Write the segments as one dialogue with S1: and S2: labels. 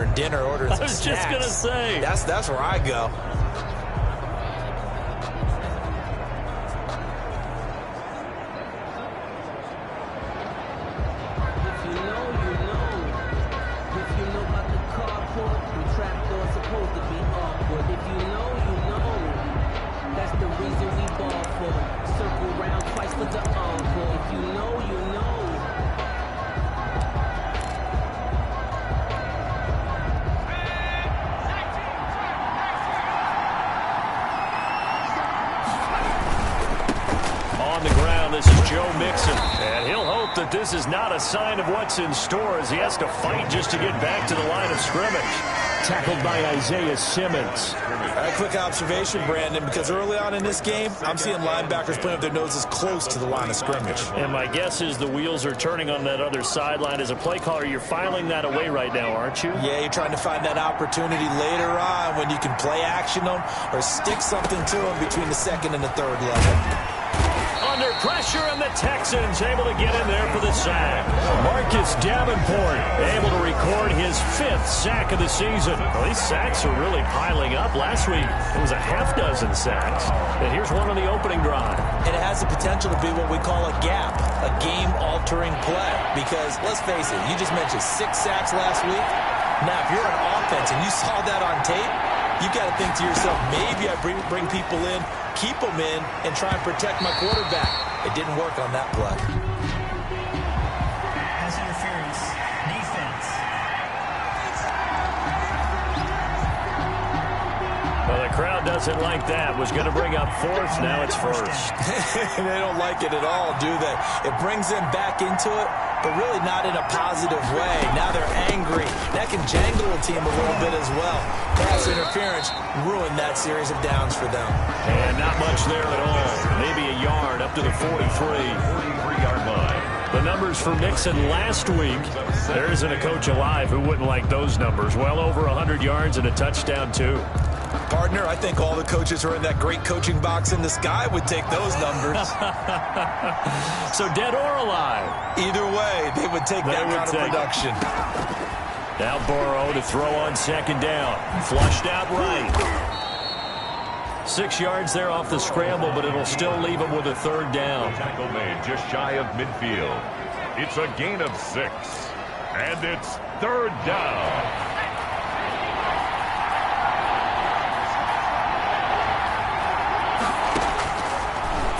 S1: dinner, ordering some
S2: I was
S1: snacks.
S2: just going to say.
S1: That's where I go.
S3: If you know, you know. If you know about the carport, the trapdoor's supposed to be awkward. If you know, you know. That's the reason we ball for. Circle round twice for the encore. If you know, you know.
S2: On the ground, this is Joe Mixon. And he'll hope that this is not a sign of what's in store as he has to fight just to get back to the line of scrimmage. Tackled by Isaiah Simmons.
S1: All right, quick observation, Brandon, because early on in this game, I'm seeing linebackers putting up their noses close to the line of scrimmage.
S2: And my guess is the wheels are turning on that other sideline. As a play caller, you're filing that away right now, aren't you?
S1: Yeah, you're trying to find that opportunity later on when you can play action them or stick something to them between the second and the third level.
S2: Under pressure, and the Texans able to get in there for the sack. Marcus Davenport able to record his 5th sack of the season. Well, these sacks are really piling up. Last week, it was a half dozen sacks. And here's one on the opening drive.
S1: And it has the potential to be what we call a gap, a game-altering play. Because, let's face it, you just mentioned 6 sacks last week. Now, if you're on offense and you saw that on tape, you got to think to yourself, maybe I bring people in, keep them in, and try and protect my quarterback. It didn't work on that play.
S4: Pass interference. Defense.
S2: Well, the crowd doesn't like that. Was going to bring up 4th. Now it's 1st.
S1: They don't like it at all, do they? It brings them back into it, but really not in a positive way. Now they're angry. That can jangle a team a little bit as well. Pass interference ruined that series of downs for them.
S2: And not much there at all. Maybe a yard up to the 43-yard line. The numbers for Mixon last week, there isn't a coach alive who wouldn't like those numbers. Well over 100 yards and a touchdown, too.
S1: Partner, I think all the coaches who are in that great coaching box in the sky would take those numbers.
S2: So dead or alive?
S1: Either way, they would take that kind of production.
S2: Now Burrow to throw on second down. Flushed out right. 6 yards there off the scramble, but it'll still leave him with a 3rd down.
S5: Tackle made just shy of midfield. It's a gain of 6. And it's 3rd down.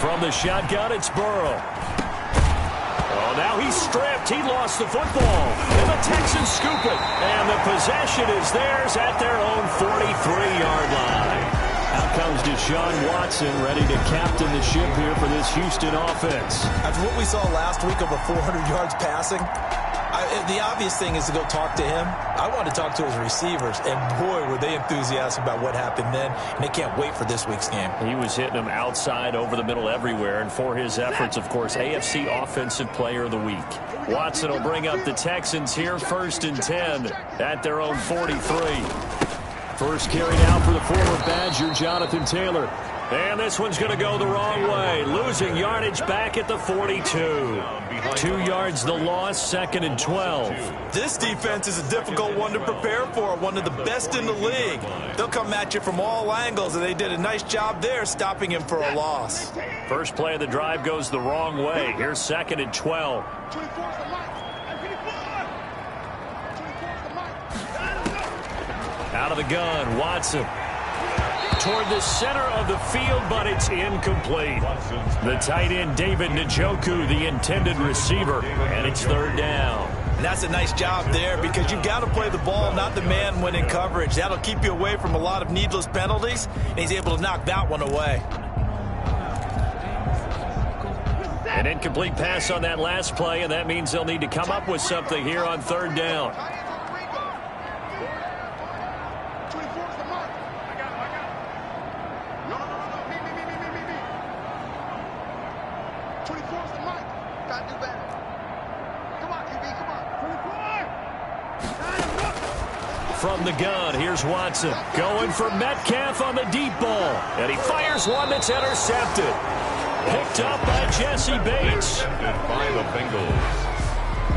S2: From the shotgun, it's Burrow. Oh, now he's stripped. He lost the football. And the Texans scoop it. And the possession is theirs at their own 43-yard line. Out comes Deshaun Watson, ready to captain the ship here for this Houston offense.
S1: After what we saw last week, over 400 yards passing, the obvious thing is to go talk to him. I want to talk to his receivers, and boy, were they enthusiastic about what happened then, and they can't wait for this week's game.
S2: He was hitting them outside, over the middle, everywhere, and for his efforts, of course, AFC Offensive Player of the Week. Watson will bring up the Texans here, 1st and 10 at their own 43. First carry now for the former Badger, Jonathan Taylor. And this one's going to go the wrong way. Losing yardage back at the 42. 2 yards the loss, 2nd and 12.
S1: This defense is a difficult one to prepare for, one of the best in the league. They'll come at you from all angles, and they did a nice job there stopping him for a loss.
S2: First play of the drive goes the wrong way. Here's 2nd and 12. Out of the gun, Watson. Toward the center of the field, but it's incomplete. The tight end, David Njoku, the intended receiver, and it's 3rd down.
S1: And that's a nice job there because you've got to play the ball, not the man when in coverage. That'll keep you away from a lot of needless penalties, and he's able to knock that one away.
S2: An incomplete pass on that last play, and that means they'll need to come up with something here on 3rd down. From the gun, here's Watson. Going for Metcalf on the deep ball. And he fires one that's intercepted. Picked up by Jesse Bates.
S5: By the Bengals.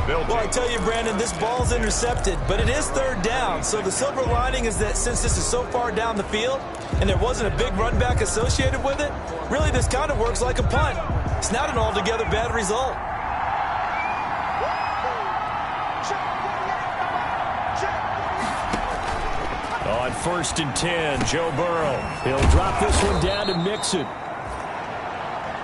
S5: Well,
S1: I tell you, Brandon, this ball's intercepted, but it is third down. So the silver lining is that since this is so far down the field and there wasn't a big run back associated with it, really this kind of works like a punt. It's not an altogether bad result.
S2: On 1st and 10, Joe Burrow. He'll drop this one down to Mixon.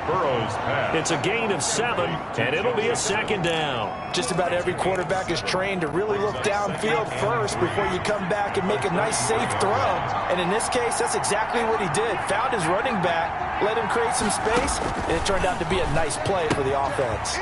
S5: Burrow's pass.
S2: It's a gain of 7, and it'll be a second down.
S6: Just about every quarterback is trained to really look downfield first before you come back and make a nice, safe throw. And in this case, that's exactly what he did. Found his running back, let him create some space, and it turned out to be a nice play for the offense.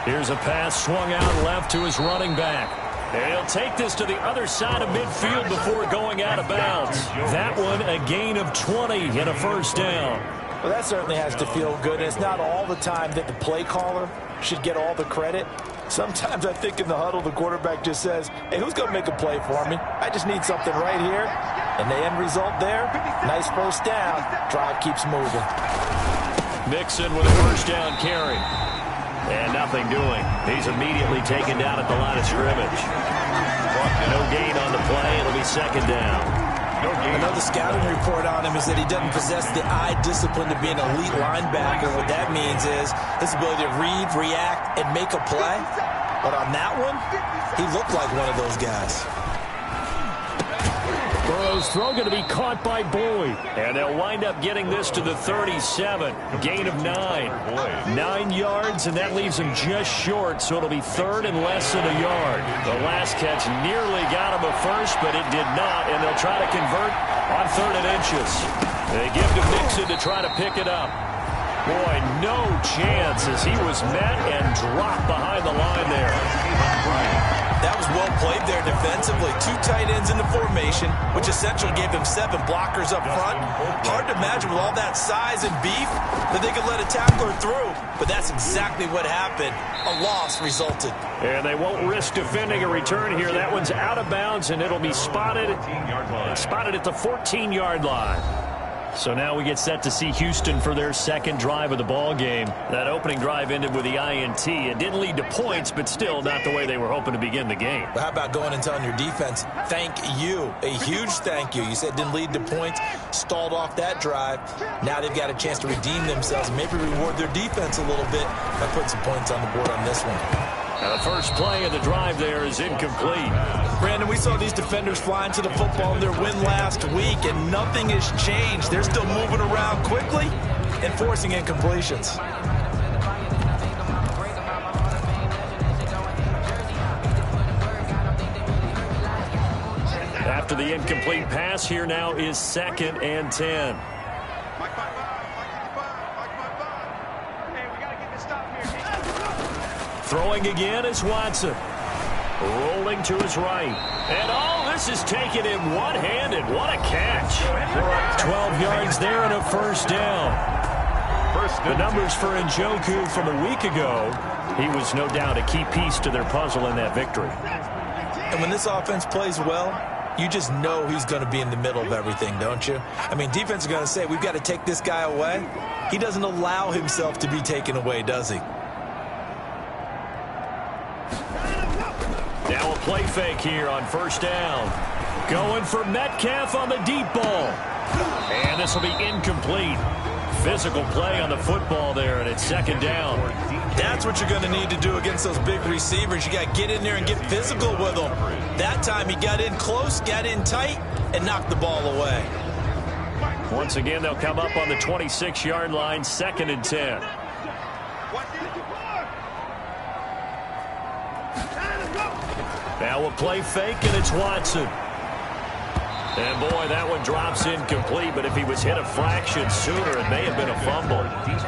S2: Here's a pass swung out left to his running back. And he'll take this to the other side of midfield before going out of bounds. That one, a gain of 20 and a first down.
S6: Well, that certainly has to feel good. And it's not all the time that the play caller should get all the credit. Sometimes I think in the huddle, the quarterback just says, hey, who's going to make a play for me? I just need something right here. And the end result there, nice first down. Drive keeps moving.
S2: Mixon with a first down carry. And nothing doing. He's immediately taken down at the line of scrimmage. No gain on the play. It'll be second down.
S1: Another scouting report on him is that he doesn't possess the eye discipline to be an elite linebacker. What that means is his ability to read, react, and make a play. But on that one, he looked like one of those guys.
S2: Burrow's throw going to be caught by Boyd. And they'll wind up getting this to the 37. Gain of 9. 9 yards, and that leaves him just short, so it'll be third and less than a yard. The last catch nearly got him a first, but it did not, and they'll try to convert on 3rd and inches. They give to Mixon to try to pick it up. Boy, no chance as he was met and dropped behind the line there.
S1: That was well played there defensively. 2 tight ends in the formation, which essentially gave them 7 blockers up front. Hard to imagine with all that size and beef that they could let a tackler through. But that's exactly what happened. A loss resulted.
S2: And they won't risk defending a return here. That one's out of bounds, and it'll be spotted at the 14-yard line. So now we get set to see Houston for their second drive of the ball game. That opening drive ended with the INT. It didn't lead to points, but still not the way they were hoping to begin the game.
S1: But how about going and telling your defense, thank you, a huge thank you. You said it didn't lead to points, stalled off that drive. Now they've got a chance to redeem themselves and maybe reward their defense a little bit by putting some points on the board on this one.
S2: Now the first play of the drive there is incomplete.
S1: Brandon, we saw these defenders flying to the football in their win last week, and nothing has changed. They're still moving around quickly and forcing incompletions.
S2: After the incomplete pass, here now is 2nd and 10. Throwing again is Watson. Rolling to his right. And all this is taken in one-handed. What a catch. 12 yards there and a first down. The numbers for Njoku from a week ago, he was no doubt a key piece to their puzzle in that victory.
S1: And when this offense plays well, you just know he's going to be in the middle of everything, don't you? I mean, defense is going to say, we've got to take this guy away. He doesn't allow himself to be taken away, does he?
S2: Now a play fake here on first down. Going for Metcalf on the deep ball. And this will be incomplete. Physical play on the football there, and it's second down.
S1: That's what you're going to need to do against those big receivers. You got to get in there and get physical with them. That time he got in close, got in tight, and knocked the ball away.
S2: Once again, they'll come up on the 26-yard line, 2nd and 10. Now a play fake, and it's Watson. And, boy, that one drops incomplete, but if he was hit a fraction sooner, it may have been a fumble.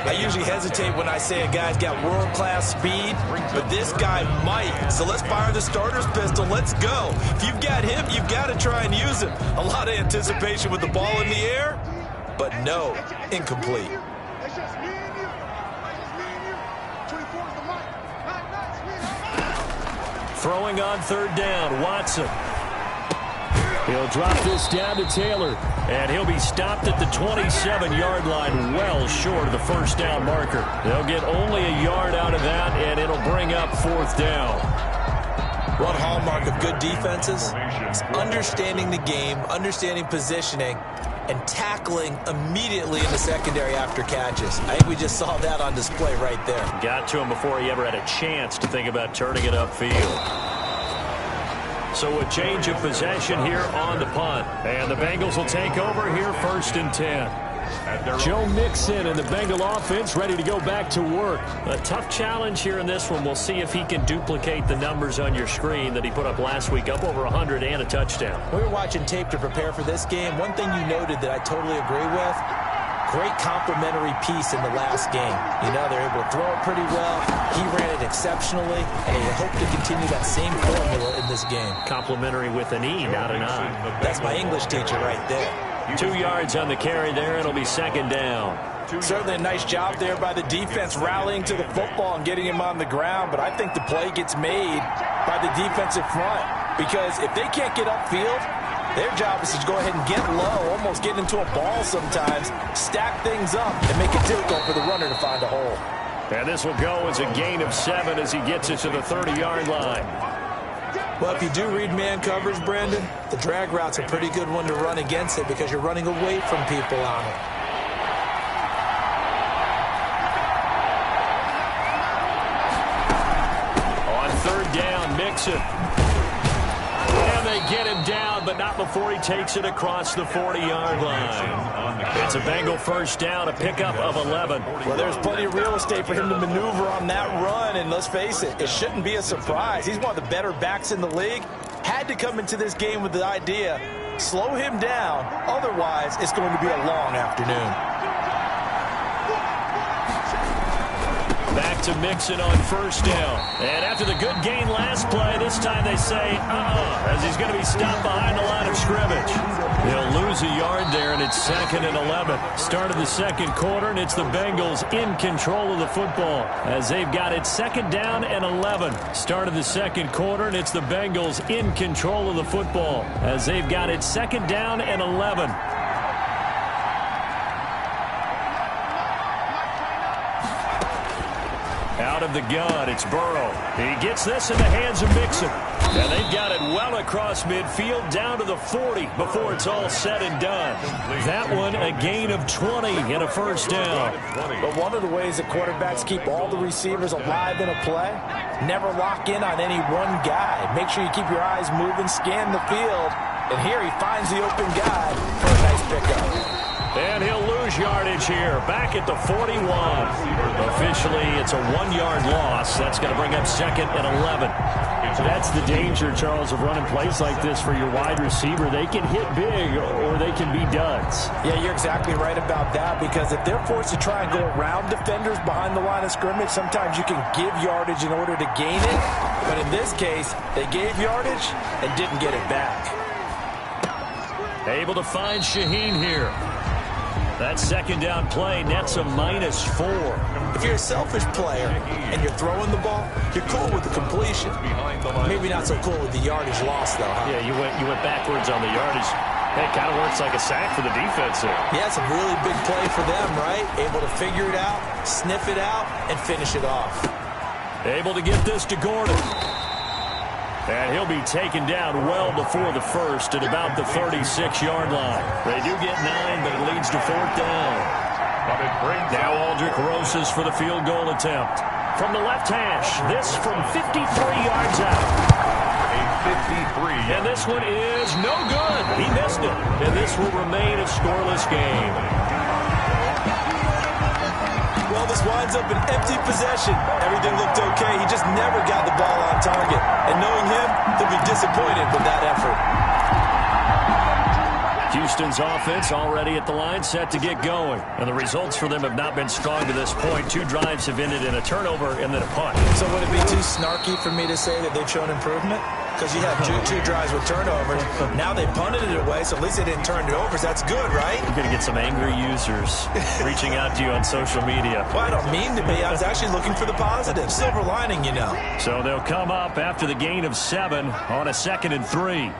S1: I usually hesitate when I say a guy's got world-class speed, but this guy might. So let's fire the starter's pistol. Let's go. If you've got him, you've got to try and use him. A lot of anticipation with the ball in the air, but no, incomplete.
S2: Throwing on third down, Watson. He'll drop this down to Taylor, and he'll be stopped at the 27-yard line, well short of the first down marker. They'll get only a yard out of that, and it'll bring up 4th down.
S1: One hallmark of good defenses is understanding the game, understanding positioning, and tackling immediately in the secondary after catches. I think we just saw that on display right there.
S2: Got to him before he ever had a chance to think about turning it upfield. So a change of possession here on the punt. And the Bengals will take over here 1st and 10. Joe Mixon and the Bengal offense ready to go back to work. A tough challenge here in this one. We'll see if he can duplicate the numbers on your screen that he put up last week, up over 100 and a touchdown.
S1: We were watching tape to prepare for this game. One thing you noted that I totally agree with, great complementary piece in the last game. You know, they're able to throw it pretty well. He ran it exceptionally, and they hope to continue that same formula in this game.
S2: Complimentary with an E, not an I.
S1: That's my English teacher right there.
S2: 2 yards on the carry there. It'll be 2nd down.
S6: Certainly a nice job there by the defense rallying to the football and getting him on the ground, but I think the play gets made by the defensive front because if they can't get upfield, their job is to go ahead and get low, almost get into a ball sometimes, stack things up, and make it difficult for the runner to find a hole.
S2: And this will go as a gain of 7 as he gets it to the 30-yard line.
S1: Well, if you do read man coverage, Brandon, the drag route's a pretty good one to run against it because you're running away from people on it.
S2: On 3rd down, Mixon. And they get him down, but not before he takes it across the 40-yard line. It's a Bengal 1st down, a pickup of 11.
S6: Well, there's plenty of real estate for him to maneuver on that run, and let's face it, it shouldn't be a surprise. He's one of the better backs in the league. Had to come into this game with the idea, slow him down, otherwise it's going to be a long afternoon.
S2: Back to Mixon on 1st down. And after the good gain last play, this time they say, as he's going to be stopped behind the line of scrimmage. He'll lose a yard there, and it's 2nd and 11. Start of the 2nd quarter, and it's the Bengals in control of the football as they've got it 2nd down and 11. Start of the 2nd quarter, and it's the Bengals in control of the football as they've got it 2nd down and 11. Out of the gun, it's Burrow. He gets this in the hands of Mixon. And they've got it well across midfield down to the 40 before it's all said and done. That one a gain of 20 and a 1st down.
S6: But one of the ways that quarterbacks keep all the receivers alive in a play, never lock in on any one guy. Make sure you keep your eyes moving, scan the field. And here he finds the open guy for a nice pickup.
S2: And he'll lose yardage here, back at the 41. Officially, it's a 1-yard loss. That's going to bring up 2nd and 11. That's the danger, Charles, of running plays like this for your wide receiver. They can hit big or they can be duds.
S6: Yeah, you're exactly right about that because if they're forced to try and go around defenders behind the line of scrimmage, sometimes you can give yardage in order to gain it. But in this case, they gave yardage and didn't get it back.
S2: Able to find Shaheen here. That 2nd down play nets a -4.
S1: If you're a selfish player and you're throwing the ball, you're cool with the completion. Maybe not so cool with the yardage loss, though, huh?
S2: Yeah, you went backwards on the yardage. Hey, it kind of works like a sack for the defense there.
S1: Yeah, it's a really big play for them, right? Able to figure it out, sniff it out, and finish it off.
S2: Able to get this to Gordon. And he'll be taken down well before the 1st at about the 36-yard line. They do get 9, but it leads to 4th down. Now Aldrich Rosas for the field goal attempt. From the left hash, this from 53 yards out. And this one is no good. He missed it. And this will remain a scoreless game.
S1: Well, this winds up an empty possession. Everything looked okay. He just never got the ball on target. And knowing him, he'll be disappointed with that effort.
S2: Houston's offense already at the line, set to get going. And the results for them have not been strong to this point. 2 drives have ended in a turnover and then a punt.
S1: So would it be too snarky for me to say that they've shown improvement? Because you have two drives with turnovers. Now they punted it away, so at least they didn't turn it over. So that's good, right?
S2: You're going to get some angry users reaching out to you on social media.
S1: Well, I don't mean to be. I was actually looking for the positive. Silver lining, you know.
S2: So they'll come up after the gain of 7 on a 2nd and 3.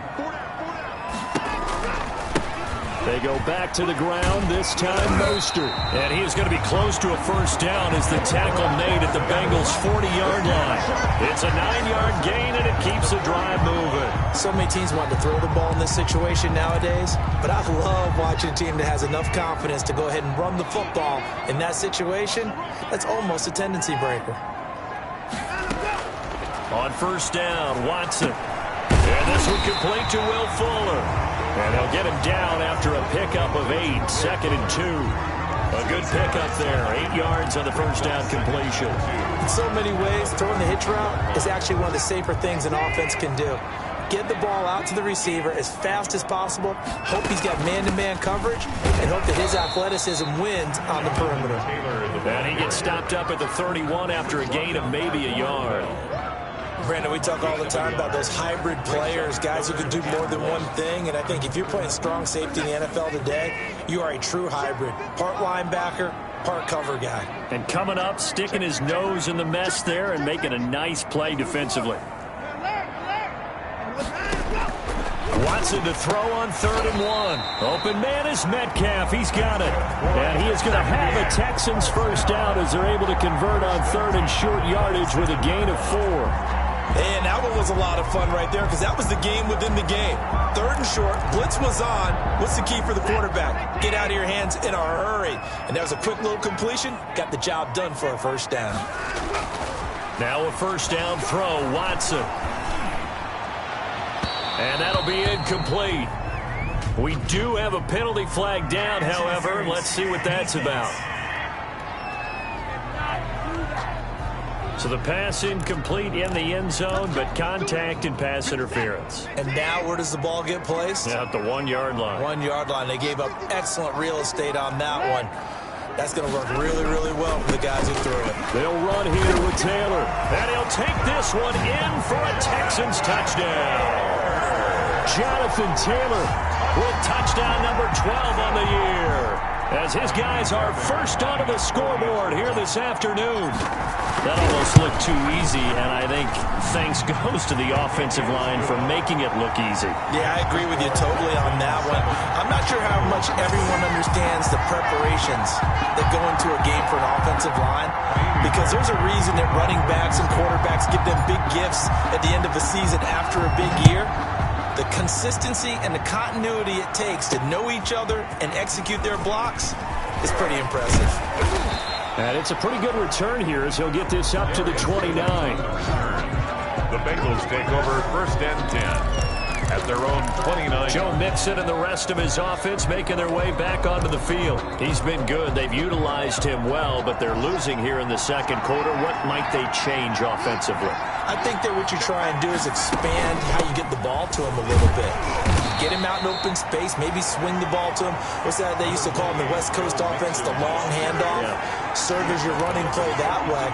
S2: They go back to the ground, this time Mostert. And he is going to be close to a first down as the tackle made at the Bengals' 40-yard line. It's a 9-yard gain, and it keeps the drive moving.
S1: So many teams want to throw the ball in this situation nowadays, but I love watching a team that has enough confidence to go ahead and run the football in that situation. That's almost a tendency breaker.
S2: On first down, Watson. And this one complete to Will Fuller. And they'll get him down after a pickup of 8, 2nd and 2. A good pickup there, 8 yards on the first down completion.
S1: In so many ways, throwing the hitch route is actually one of the safer things an offense can do. Get the ball out to the receiver as fast as possible, hope he's got man-to-man coverage, and hope that his athleticism wins on the perimeter.
S2: And he gets stopped up at the 31 after a gain of maybe a yard.
S1: Brandon, we talk all the time about those hybrid players, guys who can do more than one thing, and I think if you're playing strong safety in the NFL today, you are a true hybrid. Part linebacker, part cover guy.
S2: And coming up, sticking his nose in the mess there and making a nice play defensively. Watson to throw on 3rd and 1. Open man is Metcalf. He's got it. And he is going to have a Texans first down as they're able to convert on 3rd and short yardage with a gain of 4.
S1: And that one was a lot of fun right there because that was the game within the game. 3rd and short, blitz was on. What's the key for the quarterback? Get out of your hands in a hurry. And that was a quick little completion. Got the job done for a first down.
S2: Now a first down throw, Watson. And that'll be incomplete. We do have a penalty flag down, however. Let's see what that's about. So the pass incomplete in the end zone, but contact and pass interference.
S1: And now where does the ball get placed?
S2: Yeah, at the 1-yard line.
S1: 1-yard line. They gave up excellent real estate on that one. That's going to work really, really well for the guys who threw it.
S2: They'll run here with Taylor. And he'll take this one in for a Texans touchdown. Jonathan Taylor with touchdown number 12 on the year. As his guys are first onto the scoreboard here this afternoon. That almost looked too easy, and I think thanks goes to the offensive line for making it look easy.
S1: Yeah, I agree with you totally on that one. I'm not sure how much everyone understands the preparations that go into a game for an offensive line, because there's a reason that running backs and quarterbacks give them big gifts at the end of the season after a big year. The consistency and the continuity it takes to know each other and execute their blocks is pretty impressive.
S2: And it's a pretty good return here as he'll get this up to the 29.
S5: The Bengals take over 1st and 10 at their own 29.
S2: Joe Mixon and the rest of his offense making their way back onto the field. He's been good. They've utilized him well, but they're losing here in the second quarter. What might they change offensively?
S1: I think that what you try and do is expand how you get the ball to him a little bit. Get him out in open space, maybe swing the ball to him. What's that they used to call in the West Coast offense, the long handoff? Yeah. Serve as your running play that way,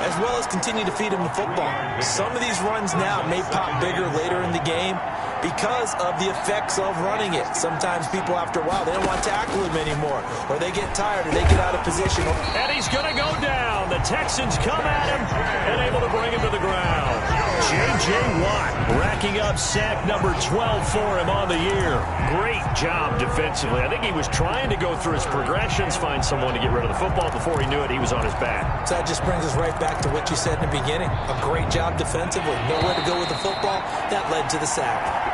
S1: as well as continue to feed him the football. Some of these runs now may pop bigger later in the game because of the effects of running it. Sometimes people, after a while, they don't want to tackle him anymore, or they get tired, or they get out of position.
S2: And he's going to go down. The Texans come at him and able to bring him to the ground. J.J. Watt racking up sack number 12 for him on the year. Great job defensively. I think he was trying to go through his progressions, find someone to get rid of the football. Before he knew it, he was on his back.
S1: So that just brings us right back to what you said in the beginning. A great job defensively. Nowhere to go with the football. That led to the sack.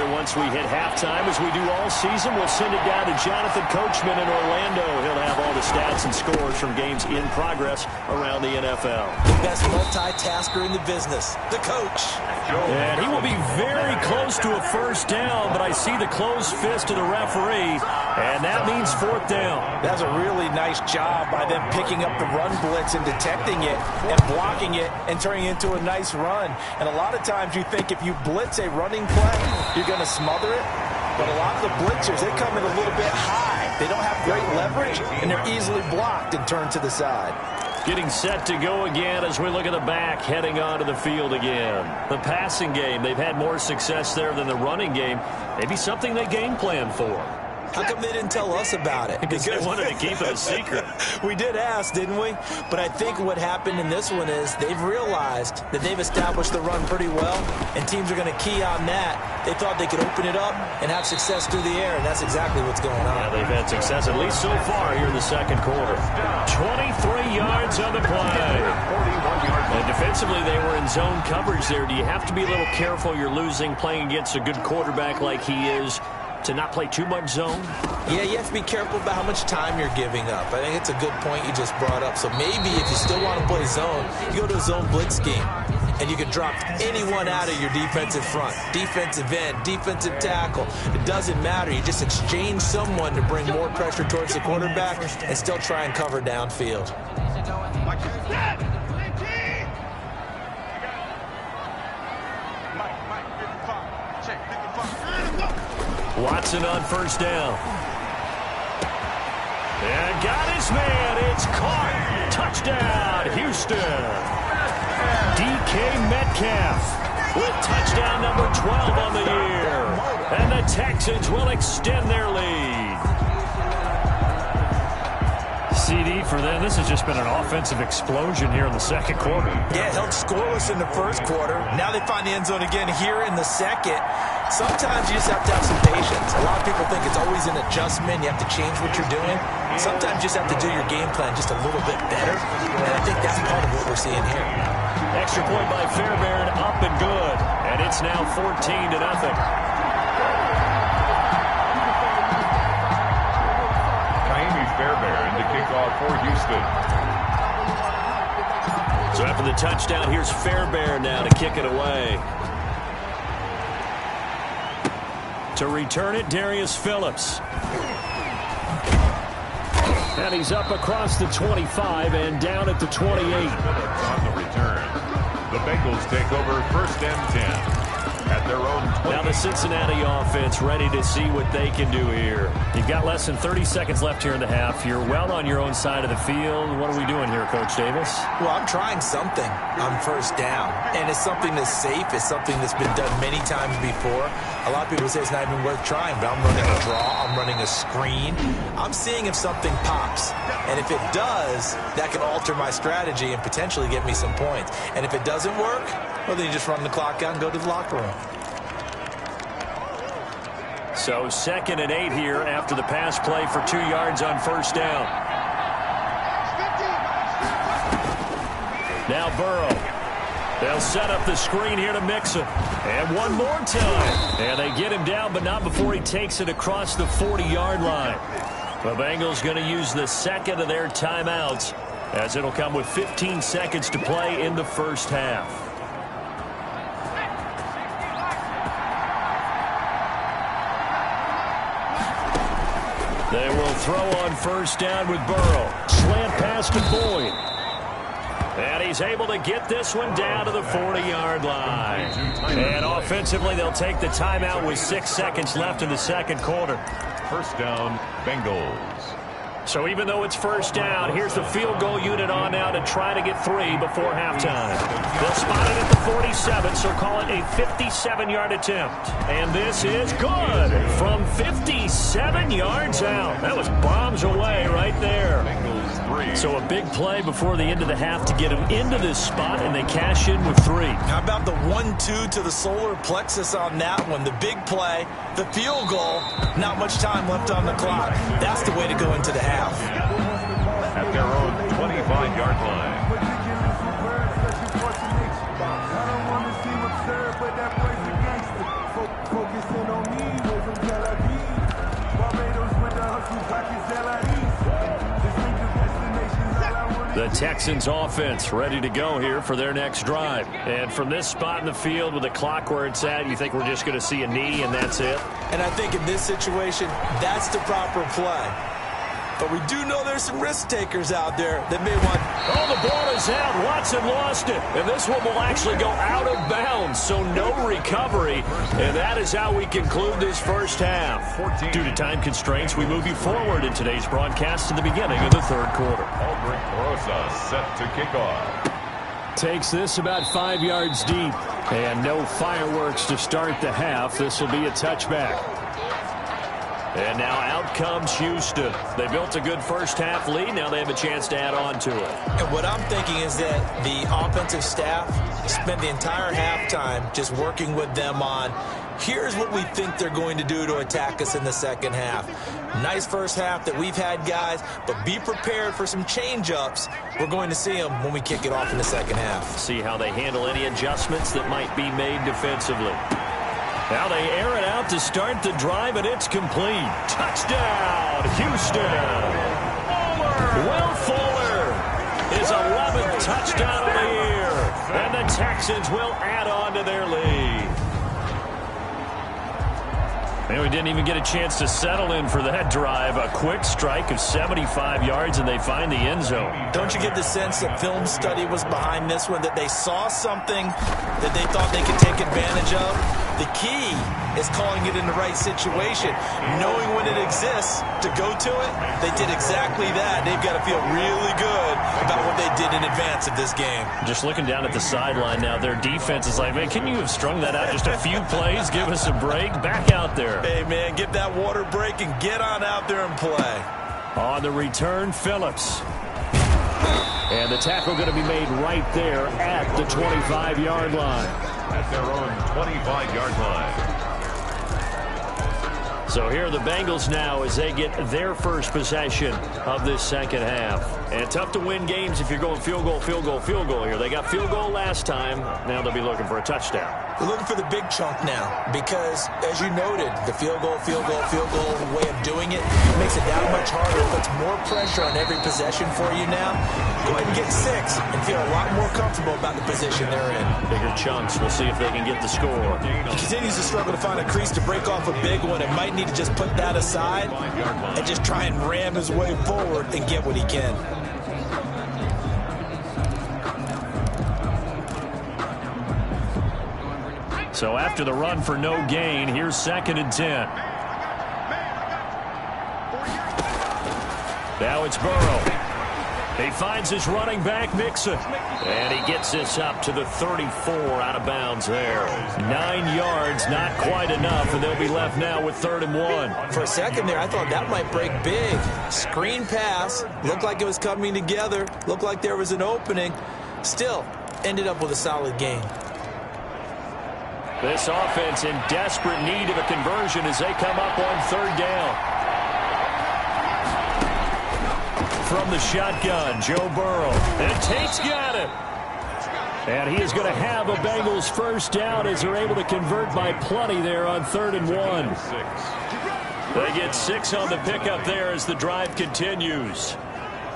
S2: Once we hit halftime, as we do all season, we'll send it down to Jonathan Coachman in Orlando. He'll have all the stats and scores from games in progress around the NFL.
S1: The best multitasker in the business, the coach.
S2: And he will be very close to a first down, but I see the closed fist of the referee, and that means 4th down.
S6: That's a really nice job by them picking up the run blitz and detecting it and blocking it and turning it into a nice run. And a lot of times you think if you blitz a running play, you're going to smother it. But a lot of the blitzers, they come in a little bit high. They don't have great leverage, and they're easily blocked and turned to the side.
S2: Getting set to go again as we look at the back heading onto the field again. The passing game, they've had more success there than the running game. Maybe something they game plan for.
S1: How come they didn't tell us about it?
S2: Because they wanted to keep it a secret.
S1: We did ask, didn't we? But I think what happened in this one is they've realized that they've established the run pretty well, and teams are going to key on that. They thought they could open it up and have success through the air, and that's exactly what's going on.
S2: Yeah, they've had success, at least so far, here in the second quarter. 23 yards on the play. And defensively, they were in zone coverage there. Do you have to be a little careful? You're losing, playing against a good quarterback like he is, to not play too much zone?
S1: Yeah, you have to be careful about how much time you're giving up. I think it's a good point you just brought up. So maybe if you still want to play zone, you go to a zone blitz scheme, and you can drop anyone out of your defensive front, defensive end, defensive tackle. It doesn't matter. You just exchange someone to bring more pressure towards the quarterback and still try and cover downfield.
S2: Watson on first down. And got his man. It's caught. Touchdown, Houston. DK Metcalf with touchdown number 12 on the year. And the Texans will extend their lead. CD for them. This has just been an offensive explosion here in the second quarter.
S1: Yeah, held scoreless in the first quarter. Now they find the end zone again here in the second. Sometimes you just have to have some patience. A lot of people think it's always an adjustment. You have to change what you're doing. Sometimes you just have to do your game plan just a little bit better. And I think that's part of what we're seeing here.
S2: Extra point by Fairbairn, up and good. And it's now 14-0.
S5: Fairbairn to kick off for Houston.
S2: So after the touchdown, here's Fairbairn now to kick it away. To return it, Darius Phillips. And he's up across the 25 and down at the 28.
S5: Phillips on the return. The Bengals take over first and 10. At their own 20.
S2: Now the Cincinnati offense ready to see what they can do here. You've got less than 30 seconds left here in the half. You're well on your own side of the field. What are we doing here, Coach Davis?
S1: Well, I'm trying something on first down. And it's something that's safe. It's something that's been done many times before. A lot of people say it's not even worth trying, but I'm running a draw. I'm running a screen. I'm seeing if something pops. And if it does, that can alter my strategy and potentially get me some points. And if it doesn't work, well, then you just run the clock out and go to the locker room.
S2: So 2nd and 8 here after the pass play for 2 yards on first down. Now Burrow. They'll set up the screen here to Mixon. And one more time. And they get him down, but not before he takes it across the 40-yard line. The Bengals going to use the second of their timeouts, as it'll come with 15 seconds to play in the first half. They will throw on first down with Burrow. Slant pass to Boyd. And he's able to get this one down to the 40-yard line. And offensively, they'll take the timeout with 6 seconds left in the second quarter.
S5: First down, Bengals.
S2: So even though it's first down, here's the field goal unit on now to try to get 3 before halftime. They'll spot it at the 47, so call it a 57-yard attempt. And this is good from 57 yards out. That was bombs away right there. So a big play before the end of the half to get them into this spot, and they cash in with 3.
S1: How about the 1-2 to the solar plexus on that one? The big play, the field goal, not much time left on the clock. That's the way to go into the half.
S5: At their own 25-yard line.
S2: The Texans offense ready to go here for their next drive. And from this spot in the field with the clock where it's at, you think we're just going to see a knee and that's it?
S1: And I think in this situation, that's the proper play. But we do know there's some risk takers out there that may want...
S2: Oh, the ball is out. Watson lost it. And this one will actually go out of bounds, so no recovery. And that is how we conclude this first half. Due to time constraints, we move you forward in today's broadcast to the beginning of the third quarter.
S5: Aldrich Rosa set to kick off.
S2: Takes this about 5 yards deep. And no fireworks to start the half. This will be a touchback. And now out comes Houston. They built a good first half lead. Now they have a chance to add on to it.
S1: And what I'm thinking is that the offensive staff spent the entire halftime just working with them on, here's what we think they're going to do to attack us in the second half. Nice first half that we've had, guys, but be prepared for some change-ups. We're going to see them when we kick it off in the second half.
S2: See how they handle any adjustments that might be made defensively. Now they air it out to start the drive, and it's complete. Touchdown, Houston. Will Fuller, his 11th touchdown of the year. And the Texans will add on to their lead. And we didn't even get a chance to settle in for that drive. A quick strike of 75 yards, and they find the end zone.
S1: Don't you get the sense that film study was behind this one, that they saw something that they thought they could take advantage of? The key is calling it in the right situation, knowing when it exists to go to it. They did exactly that. They've got to feel really good about what they did in advance of this game.
S2: Just looking down at the sideline now, their defense is like, man, can you have strung that out just a few plays? Give us a break. Back out there.
S1: Hey, man, get that water break and get on out there and play.
S2: On the return, Phillips. And the tackle going to be made right there at the 25-yard line.
S5: At their own 25-yard line.
S2: So here are the Bengals now as they get their first possession of this second half. And tough to win games if you're going field goal, field goal, field goal here. They got field goal last time. Now they'll be looking for a touchdown.
S1: We're looking for the big chunk now because, as you noted, the field goal way of doing it makes it that much harder. It puts more pressure on every possession for you now. Go ahead and get 6 and feel a lot more comfortable about the position they're in.
S2: Bigger chunks. We'll see if they can get the score.
S1: He continues to struggle to find a crease to break off a big one. It might need to just put that aside and just try and ram his way forward and get what he can.
S2: So after the run for no gain, here's 2nd and 10. Now it's Burrow. He finds his running back, Mixon. And he gets this up to the 34 out of bounds there. 9 yards, not quite enough, and they'll be left now with 3rd and 1.
S1: For a second there, I thought that might break big. Screen pass. Looked like it was coming together. Looked like there was an opening. Still, ended up with a solid gain.
S2: This offense in desperate need of a conversion as they come up on 3rd down. From the shotgun, Joe Burrow. And Tate's got it. And he is going to have a Bengals first down as they're able to convert by plenty there on 3rd and 1. They get 6 on the pickup there as the drive continues.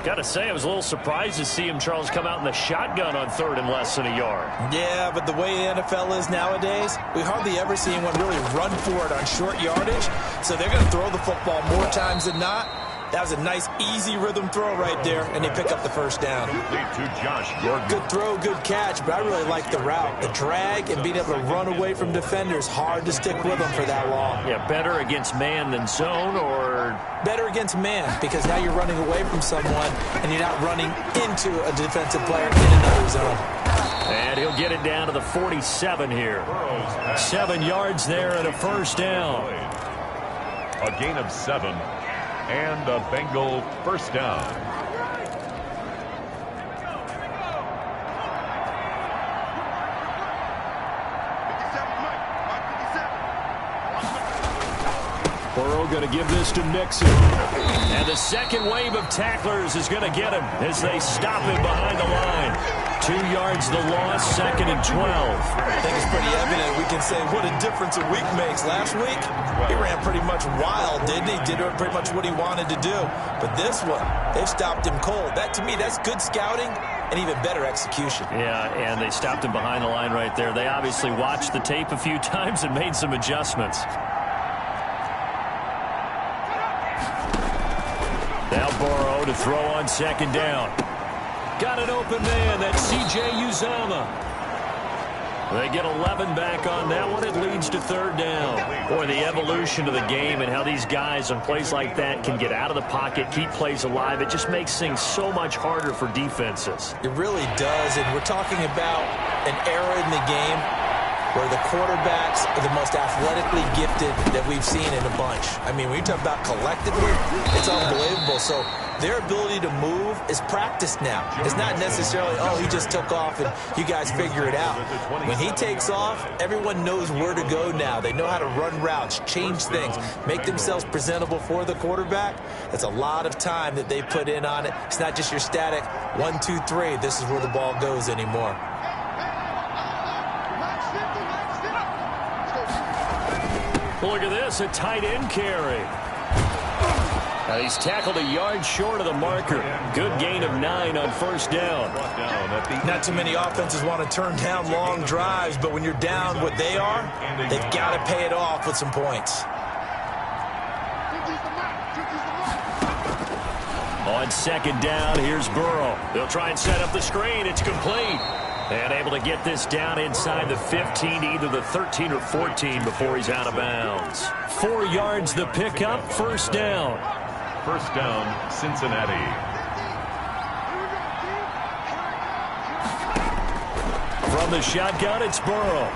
S2: Got to say, I was a little surprised to see him, Charles, come out in the shotgun on 3rd and less than a yard.
S1: Yeah, but the way the NFL is nowadays, we hardly ever see anyone really run for it on short yardage. So they're going to throw the football more times than not. That was a nice, easy rhythm throw right there, and they pick up the first down.
S5: To Josh Gordon.
S1: Good throw, good catch, but I really like the route. The drag and being able to run away from defenders, hard to stick with them for that long.
S2: Yeah, better against man than zone, or?
S1: Better against man, because now you're running away from someone, and you're not running into a defensive player in another zone.
S2: And he'll get it down to the 47 here. 7 yards there and a first down.
S5: A gain of 7. And a Bengal first down.
S2: Burrow going to give this to Mixon. And the second wave of tacklers is going to get him as they stop him behind the line. 2 yards the loss, 2nd and 12.
S1: I think it's pretty evident. We can say what a difference a week makes. Last week, he ran pretty much wild, didn't he? Did pretty much what he wanted to do. But this one, they've stopped him cold. That, to me, that's good scouting and even better execution.
S2: Yeah, and they stopped him behind the line right there. They obviously watched the tape a few times and made some adjustments. Now Go to throw on second down. Got an open man. That's C.J. Uzomah. They get 11 back on that one. It leads to third down. Boy, the evolution of the game and how these guys on plays like that can get out of the pocket, keep plays alive, it just makes things so much harder for defenses.
S1: It really does, and we're talking about an era in the game where the quarterbacks are the most athletically gifted that we've seen in a bunch. I mean, when you talk about collectively, it's unbelievable. So their ability to move is practiced now. It's not necessarily, oh, he just took off and you guys figure it out. When he takes off, everyone knows where to go now. They know how to run routes, change things, make themselves presentable for the quarterback. That's a lot of time that they put in on it. It's not just your static 1, 2, 3. This is where the ball goes anymore.
S2: Look at this, a tight end carry. He's tackled a yard short of the marker. Good gain of 9 on first down.
S1: Not too many offenses want to turn down long drives, but when you're down what they are, they've got to pay it off with some points.
S2: On second down, here's Burrow. They'll try and set up the screen. It's complete. And able to get this down inside the 15, either the 13 or 14 before he's out of bounds. 4 yards the pickup, first down.
S5: First down, Cincinnati.
S2: From the shotgun, it's Burrow.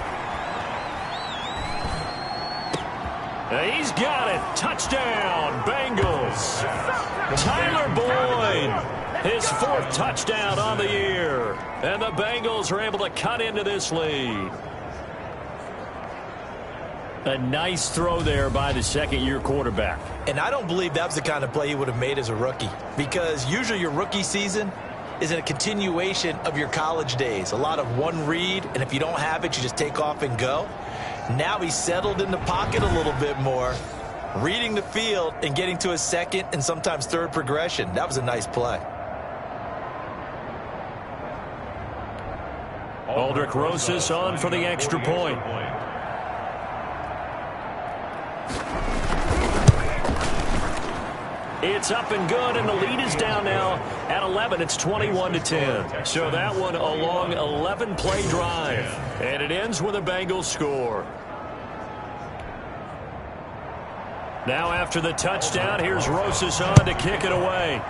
S2: He's got it. Touchdown, Bengals. Tyler Boyd. His 4th touchdown on the year. And the Bengals are able to cut into this lead. A nice throw there by the second-year quarterback.
S1: And I don't believe that was the kind of play he would have made as a rookie, because usually your rookie season is a continuation of your college days. A lot of one read, and if you don't have it, you just take off and go. Now he's settled in the pocket a little bit more, reading the field and getting to his second and sometimes third progression. That was a nice play.
S2: Aldrich Rosas on for the extra point. It's up and good, and the lead is down now at 11. It's 21-10. So that one a long 11-play drive, and it ends with a Bengals score. Now after the touchdown, here's Rosas on to kick it away.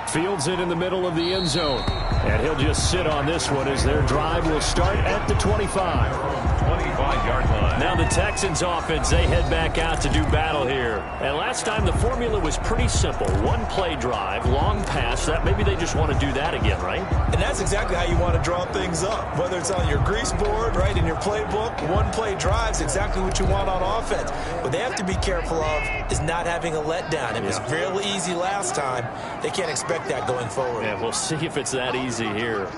S2: Fields it in the middle of the end zone. And he'll just sit on this one as their drive will start at the 25.
S5: 25-yard line.
S2: Now the Texans offense, they head back out to do battle here. And last time the formula was pretty simple. 1-play drive, long pass. That maybe they just want to do that again, right?
S1: And that's exactly how you want to draw things up. Whether it's on your grease board, right, in your playbook, 1-play drive is exactly what you want on offense. What they have to be careful of is not having a letdown. It was real easy last time. They can't expect that going forward.
S2: Yeah, we'll see if it's that easy here.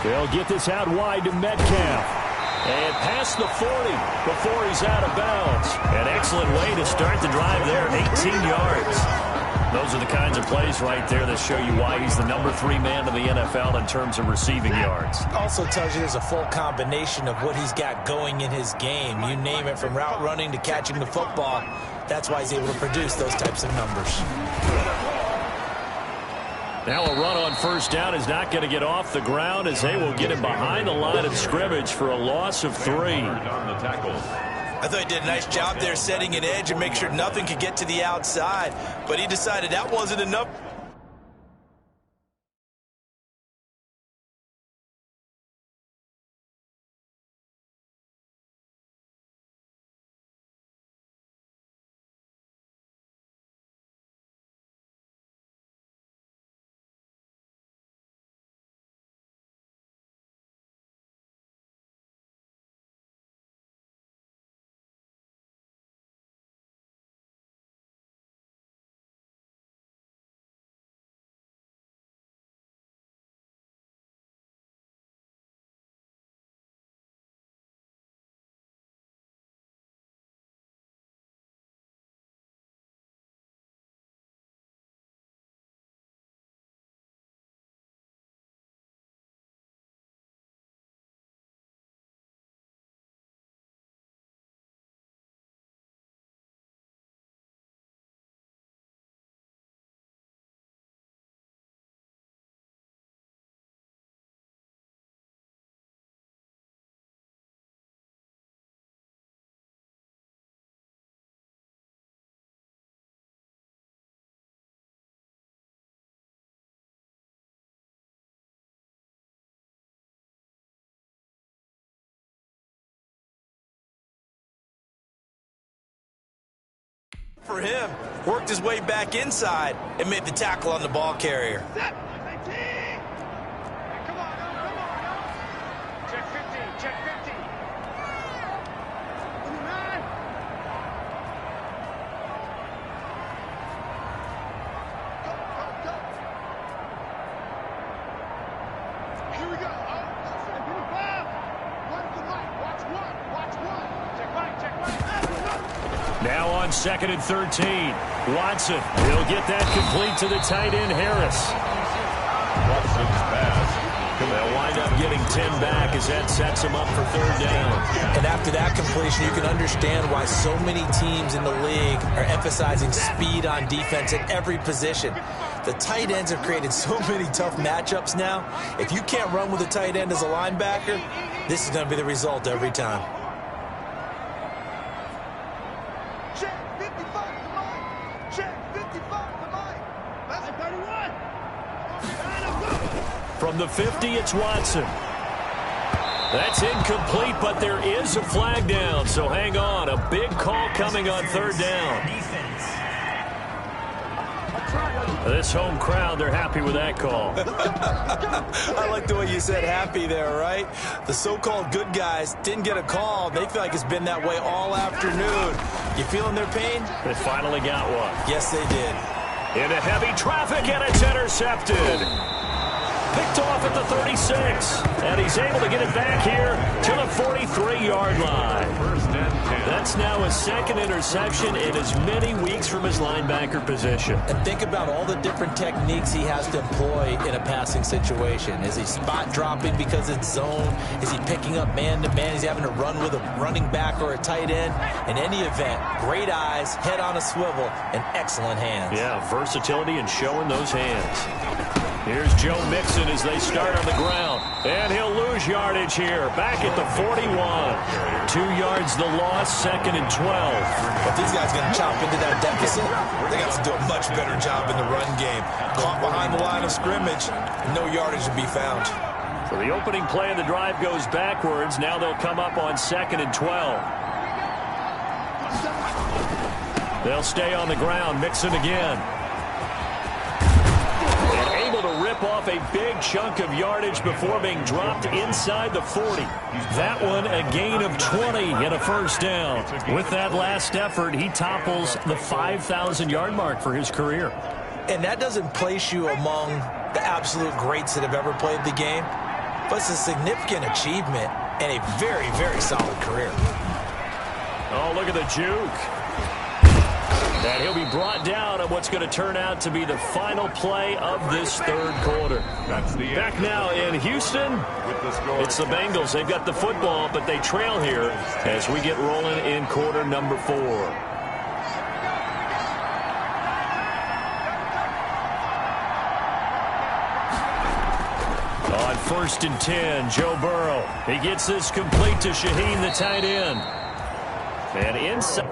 S2: They'll get this out wide to Metcalf. And past the 40 before he's out of bounds. An excellent way to start the drive there, 18 yards. Those are the kinds of plays right there that show you why he's the number 3 man in the NFL in terms of receiving yards.
S1: Also tells you there's a full combination of what he's got going in his game. You name it, from route running to catching the football. That's why he's able to produce those types of numbers.
S2: Now a run on first down is not going to get off the ground, as they will get him behind the line of scrimmage for a loss of 3.
S1: I thought he did a nice job there setting an edge and make sure nothing could get to the outside, but he decided that wasn't enough. For him, worked his way back inside and made the tackle on the ball carrier.
S7: Come on. Check 15. Go. Here we go. Run to Mike. Watch one. Check Mike.
S2: Now on 2nd and 13. Watson, he'll get that complete to the tight end, Harris.
S5: Watson's pass.
S2: They'll wind up getting 10 back as that sets him up for 3rd down.
S1: And after that completion, you can understand why so many teams in the league are emphasizing speed on defense at every position. The tight ends have created so many tough matchups now. If you can't run with a tight end as a linebacker, this is going to be the result every time.
S7: Check 55 to Mike. Check 55 to Mike. That's a 31.
S2: From the 50, it's Watson. That's incomplete, but there is a flag down, so hang on. A big call coming on 3rd down. This home crowd, they're happy with that call.
S1: I like the way you said happy there, right? The so-called good guys didn't get a call. They feel like it's been that way all afternoon. You feeling their pain?
S2: They finally got one.
S1: Yes, they did.
S2: Into heavy traffic, and it's intercepted. Picked off at the 36, and he's able to get it back here to the 43-yard line. That's now his 2nd interception in as many weeks from his linebacker position.
S1: And think about all the different techniques he has to employ in a passing situation. Is he spot dropping because it's zone? Is he picking up man-to-man? Is he having to run with a running back or a tight end? In any event, great eyes, head on a swivel, and excellent hands.
S2: Yeah, versatility and showing those hands. Here's Joe Mixon as they start on the ground. And he'll lose yardage here. Back at the 41. 2 yards the loss, 2nd and 12.
S1: If these guys are going to chop into that deficit, they got to do a much better job in the run game. Caught behind the line of scrimmage, no yardage to be found.
S2: So the opening play of the drive goes backwards. Now they'll come up on 2nd and 12. They'll stay on the ground. Mixon again. To rip off a big chunk of yardage before being dropped inside the 40. That one a gain of 20 and a 1st down. With that last effort, he topples the 5,000-yard mark for his career.
S1: And that doesn't place you among the absolute greats that have ever played the game, but it's a significant achievement and a very, very solid career.
S2: Oh, look at the juke. And he'll be brought down on what's going to turn out to be the final play of this 3rd quarter. Back now in Houston, it's the Bengals. They've got the football, but they trail here as we get rolling in quarter number 4. On 1st and 10, Joe Burrow. He gets this complete to Shaheen, the tight end. And inside.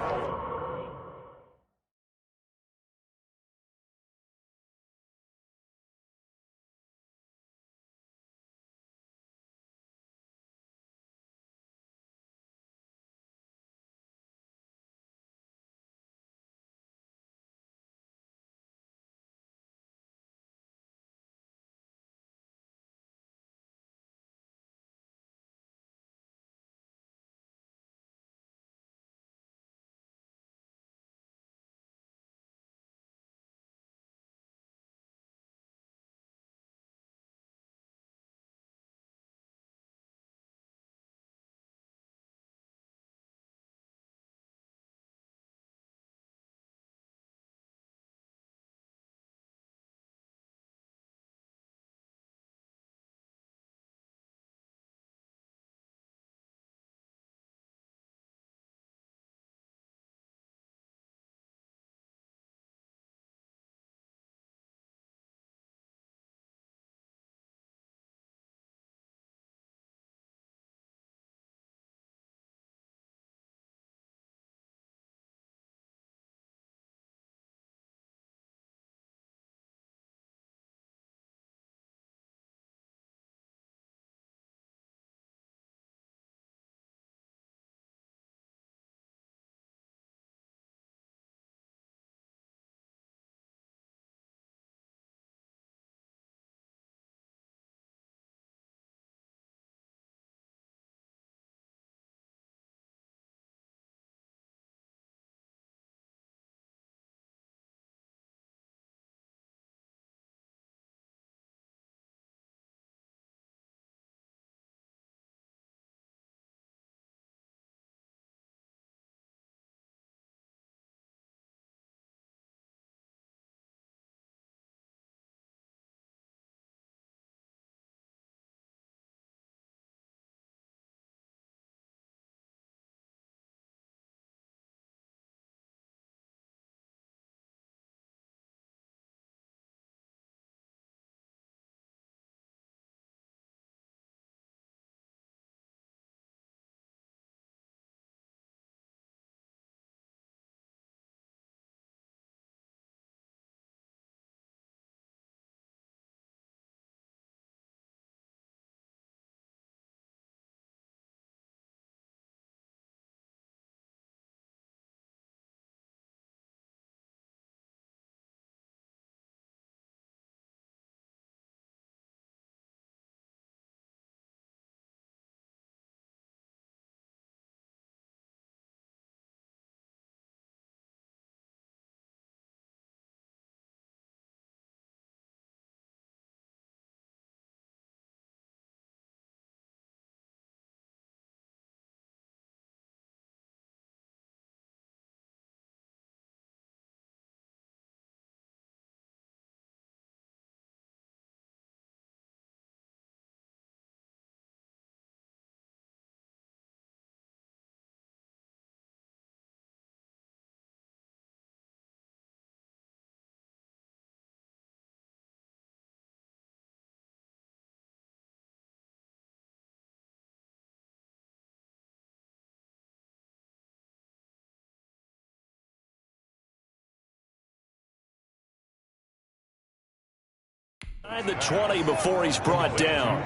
S2: The 20 before he's brought down.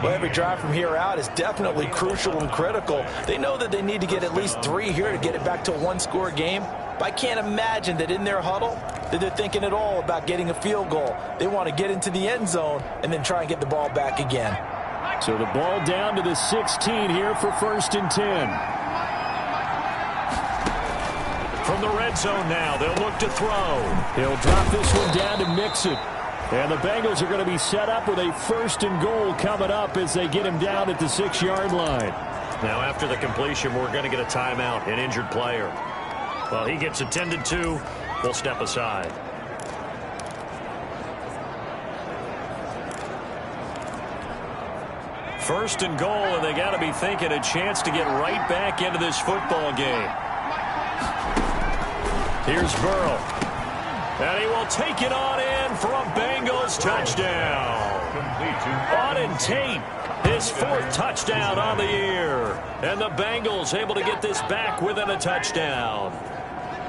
S6: Well, every drive from here out is definitely crucial and critical. They know that they need to get at least 3 here to get it back to a one-score game. But I can't imagine that in their huddle that they're thinking at all about getting a field goal. They want to get into the end zone and then try and get the ball back again.
S2: So the ball down to the 16 here for 1st and 10. From the red zone now, they'll look to throw. He'll drop this one down to mix it. And the Bengals are going to be set up with a 1st and goal coming up as they get him down at the 6-yard line. Now after the completion, we're going to get a timeout, an injured player. Well, he gets attended to. We'll step aside. First and goal, and they got to be thinking a chance to get right back into this football game. Here's Burrow. And he will take it on in for a Bengals touchdown. Auden Tate, his 4th touchdown on the year. And the Bengals able to get this back within a touchdown.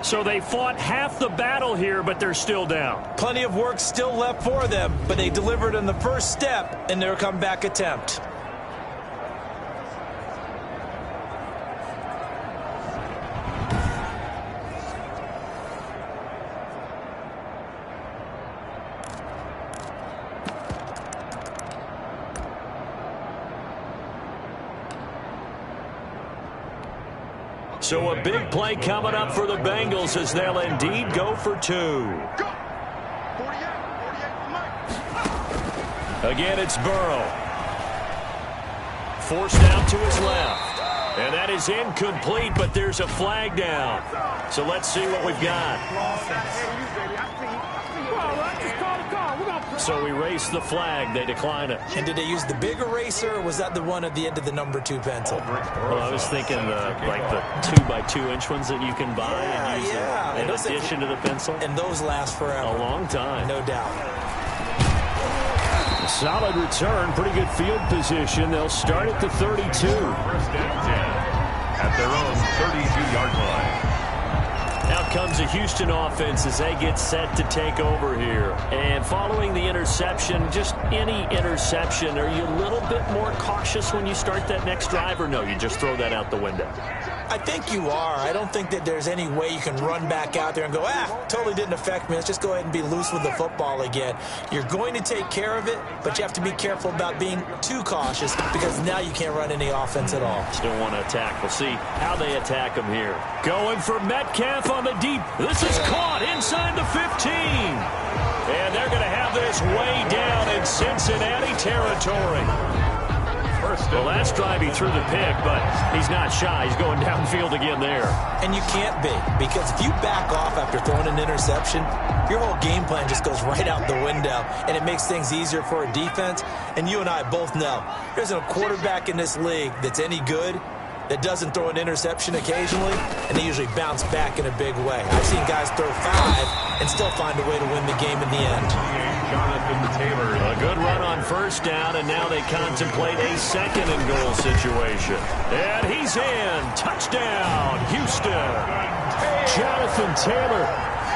S2: So they fought half the battle here, but they're still down.
S6: Plenty of work still left for them, but they delivered on the first step in their comeback attempt.
S2: So a big play coming up for the Bengals as they'll indeed go for 2. Again, it's Burrow. Forced out to his left. And that is incomplete, but there's a flag down. So let's see what we've got. So erase the flag. They decline it.
S6: And did they use the big eraser, or was that the one at the end of the number 2 pencil?
S2: Well, I was thinking like the 2x2-inch ones that you can buy and use in addition to the pencil.
S6: And those last forever.
S2: A long time.
S6: No doubt.
S2: A solid return. Pretty good field position. They'll start at the 32.
S5: 1st and 10 at their own 32-yard line.
S2: Out comes a Houston offense as they get set to take over here. And following the interception, just any interception, are you a little bit more cautious when you start that next drive, or no, you just throw that out the window?
S6: I think you are. I don't think that there's any way you can run back out there and go, totally didn't affect me. Let's just go ahead and be loose with the football again. You're going to take care of it, but you have to be careful about being too cautious because now you can't run any offense at all.
S2: Still want to attack. We'll see how they attack them here. Going for Metcalf on the deep. This is caught inside the 15. And they're going to have this way down in Cincinnati territory. The last drive he threw the pick, but he's not shy. He's going downfield again there.
S6: And you can't be, because if you back off after throwing an interception, your whole game plan just goes right out the window, and it makes things easier for a defense. And you and I both know there's a quarterback in this league that's any good that doesn't throw an interception occasionally, and they usually bounce back in a big way. I've seen guys throw 5 and still find a way to win the game in the end.
S2: A good run on 1st down, and now they contemplate a 2nd and goal situation. And he's in. Touchdown, Houston. Jonathan Taylor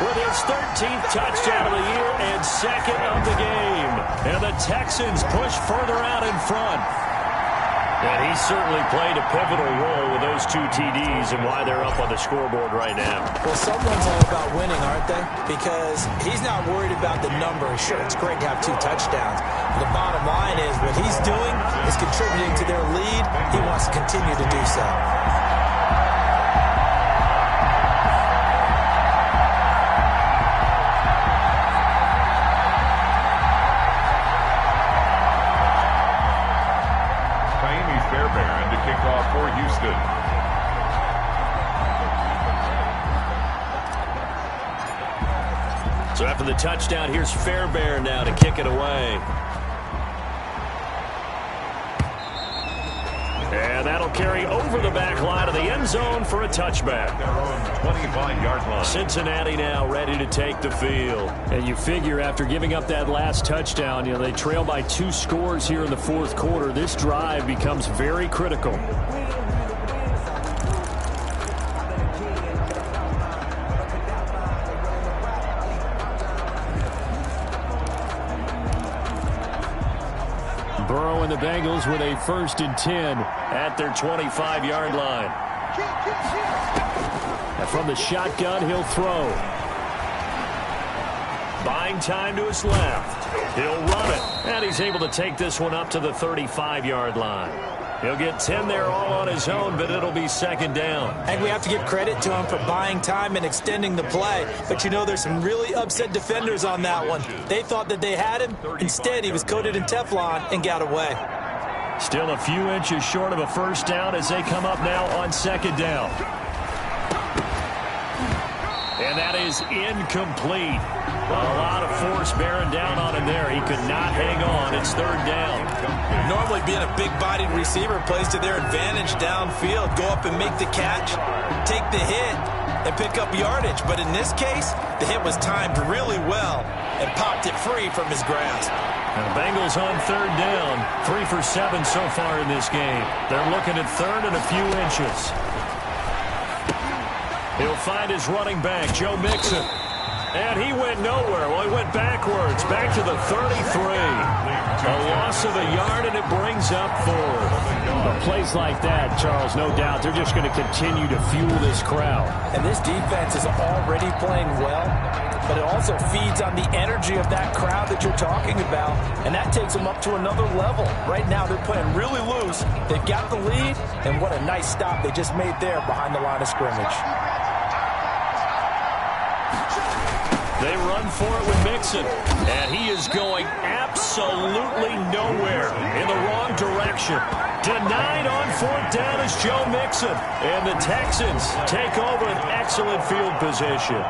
S2: with his 13th touchdown of the year and 2nd of the game. And the Texans push further out in front. And he certainly played a pivotal role with those 2 TDs and why they're up on the scoreboard right now.
S6: Well, someone's all about winning, aren't they? Because he's not worried about the number. Sure, it's great to have 2 touchdowns. The bottom line is what he's doing is contributing to their lead. He wants to continue to do so.
S5: For Houston.
S2: So after the touchdown, here's Fairbairn now to kick it away. And that'll carry over the back line of the end zone for a touchback.
S5: Their own 25-yard line.
S2: Cincinnati now ready to take the field. And you figure after giving up that last touchdown, they trail by 2 scores here in the 4th quarter. This drive becomes very critical. and the Bengals with a 1st and 10 at their 25-yard line. And from the shotgun, he'll throw. Buying time to his left. He'll run it, and he's able to take this one up to the 35-yard line. He'll get 10 there all on his own, but it'll be 2nd down.
S1: I think we have to give credit to him for buying time and extending the play. But, you know, there's some really upset defenders on that one. They thought that they had him. Instead, he was coated in Teflon and got away.
S2: Still a few inches short of a 1st down as they come up now on 2nd down. And that is incomplete. A lot of force bearing down on him there. He could not hang on. It's 3rd down.
S1: Normally being a big-bodied receiver plays to their advantage downfield. Go up and make the catch, take the hit, and pick up yardage. But in this case, the hit was timed really well and popped it free from his grasp.
S2: And the Bengals on 3rd down. 3 for 7 so far in this game. They're looking at 3rd and a few inches. He'll find his running back, Joe Mixon. And he went nowhere. Well, he went backwards, back to the 33. A loss of a yard, and it brings up 4th. But plays like that, Charles, no doubt, they're just going to continue to fuel this crowd.
S6: And this defense is already playing well, but it also feeds on the energy of that crowd that you're talking about, and that takes them up to another level. Right now, they're playing really loose. They've got the lead, and what a nice stop they just made there behind the line of scrimmage.
S2: They run for it with Mixon, and he is going absolutely nowhere in the wrong direction. Denied on 4th down is Joe Mixon, and the Texans take over an excellent field position.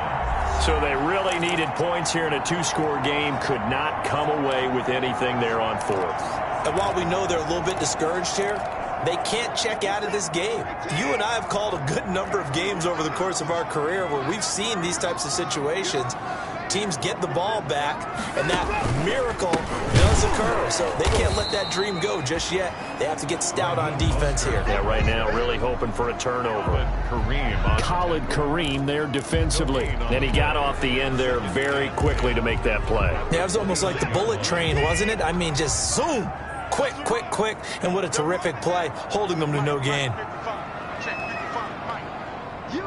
S2: So they really needed points here in a 2-score game, could not come away with anything there on 4th.
S1: And while we know they're a little bit discouraged here, they can't check out of this game. You and I have called a good number of games over the course of our career where we've seen these types of situations. Teams get the ball back, and that miracle does occur. So they can't let that dream go just yet. They have to get stout on defense here.
S2: Yeah, right now really hoping for a turnover. Khalid Kareem there defensively. And he got off the end there very quickly to make that play.
S1: Yeah, it was almost like the bullet train, wasn't it? I mean, just zoom. Quick, quick, quick. And what a terrific play, holding them to no gain.
S7: You.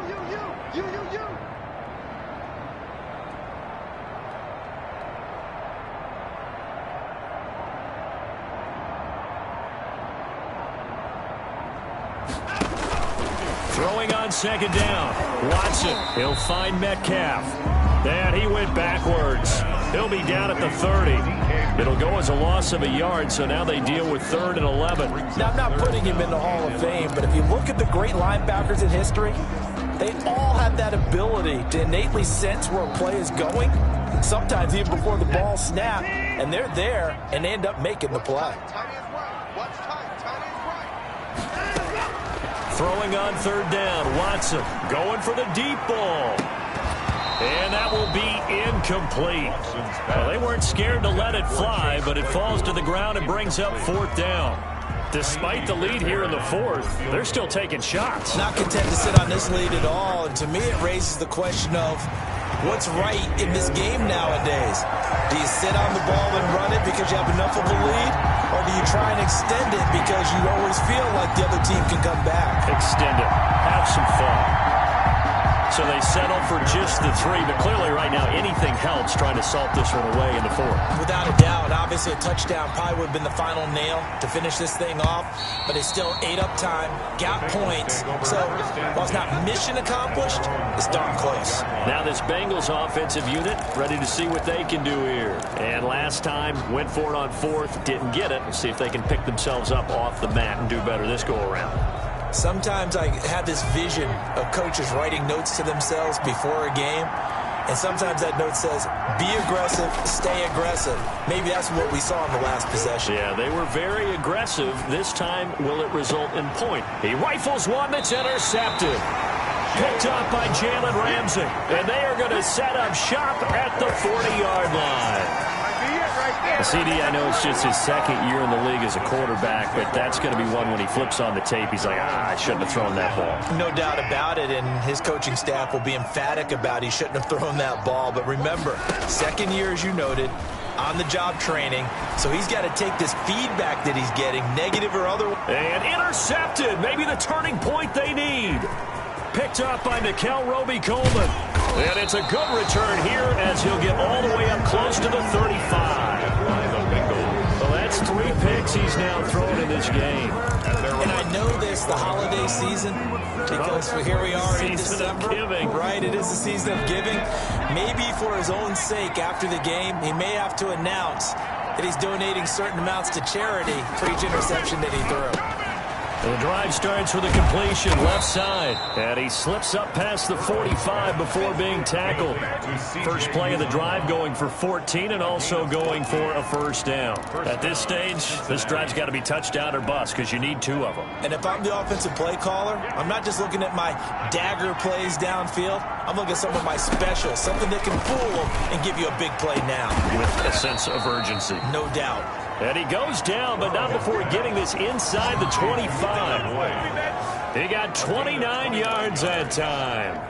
S2: Throwing on 2nd down. Watson, he'll find Metcalf. And he went backwards. He'll be down at the 30. It'll go as a loss of a yard, so now they deal with 3rd and 11.
S6: Now, I'm not putting him in the Hall of Fame, but if you look at the great linebackers in history, they all have that ability to innately sense where a play is going, sometimes even before the ball snaps, and they're there and they end up making the play.
S2: Throwing on 3rd down, Watson going for the deep ball. And that will be incomplete. Well, they weren't scared to let it fly, but it falls to the ground and brings up 4th down. Despite the lead here in the 4th, they're still taking shots.
S1: Not content to sit on this lead at all, and to me it raises the question of what's right in this game nowadays. Do you sit on the ball and run it because you have enough of a lead, or do you try and extend it because you always feel like the other team can come back?
S2: Extend it. Have some fun. So they settle for just the 3, but clearly right now anything helps trying to salt this one away in the 4th.
S1: Without a doubt, obviously a touchdown probably would have been the final nail to finish this thing off, but they still ate up time, got points, so while it's not mission accomplished, it's darn close.
S2: Now this Bengals offensive unit ready to see what they can do here. And last time, went for it on 4th, didn't get it. We'll see if they can pick themselves up off the mat and do better this go-around.
S1: Sometimes I have this vision of coaches writing notes to themselves before a game, and sometimes that note says, be aggressive, stay aggressive. Maybe that's what we saw in the last possession.
S2: Yeah, they were very aggressive. This time, will it result in point? He rifles one that's intercepted. Picked up by Jalen Ramsey, and they are going to set up shop at the 40-yard line. CD, I know it's just his 2nd year in the league as a quarterback, but that's going to be one when he flips on the tape, he's like, I shouldn't have thrown that ball.
S1: No doubt about it, and his coaching staff will be emphatic about he shouldn't have thrown that ball. But remember, 2nd year, as you noted, on-the-job training, so he's got to take this feedback that he's getting, negative or otherwise.
S2: And intercepted, maybe the turning point they need. Picked up by Nickel Roby-Coleman. And it's a good return here as he'll get all the way up close to the 35. Well, that's 3 picks he's now thrown in this game.
S1: And I know this, the holiday season, because here we are in December. Right, it is the season of giving. Maybe for his own sake after the game, he may have to announce that he's donating certain amounts to charity for each interception that he threw.
S2: The drive starts with a completion left side. And he slips up past the 45 before being tackled. First play of the drive going for 14 and also going for a first down. At this stage, this drive's got to be touchdown or bust because you need 2 of them.
S1: And if I'm the offensive play caller, I'm not just looking at my dagger plays downfield. I'm looking at some of my specials, something that can fool them and give you a big play now.
S2: With a sense of urgency.
S1: No doubt.
S2: And he goes down, but not before getting this inside the 25. He got 29 yards that time.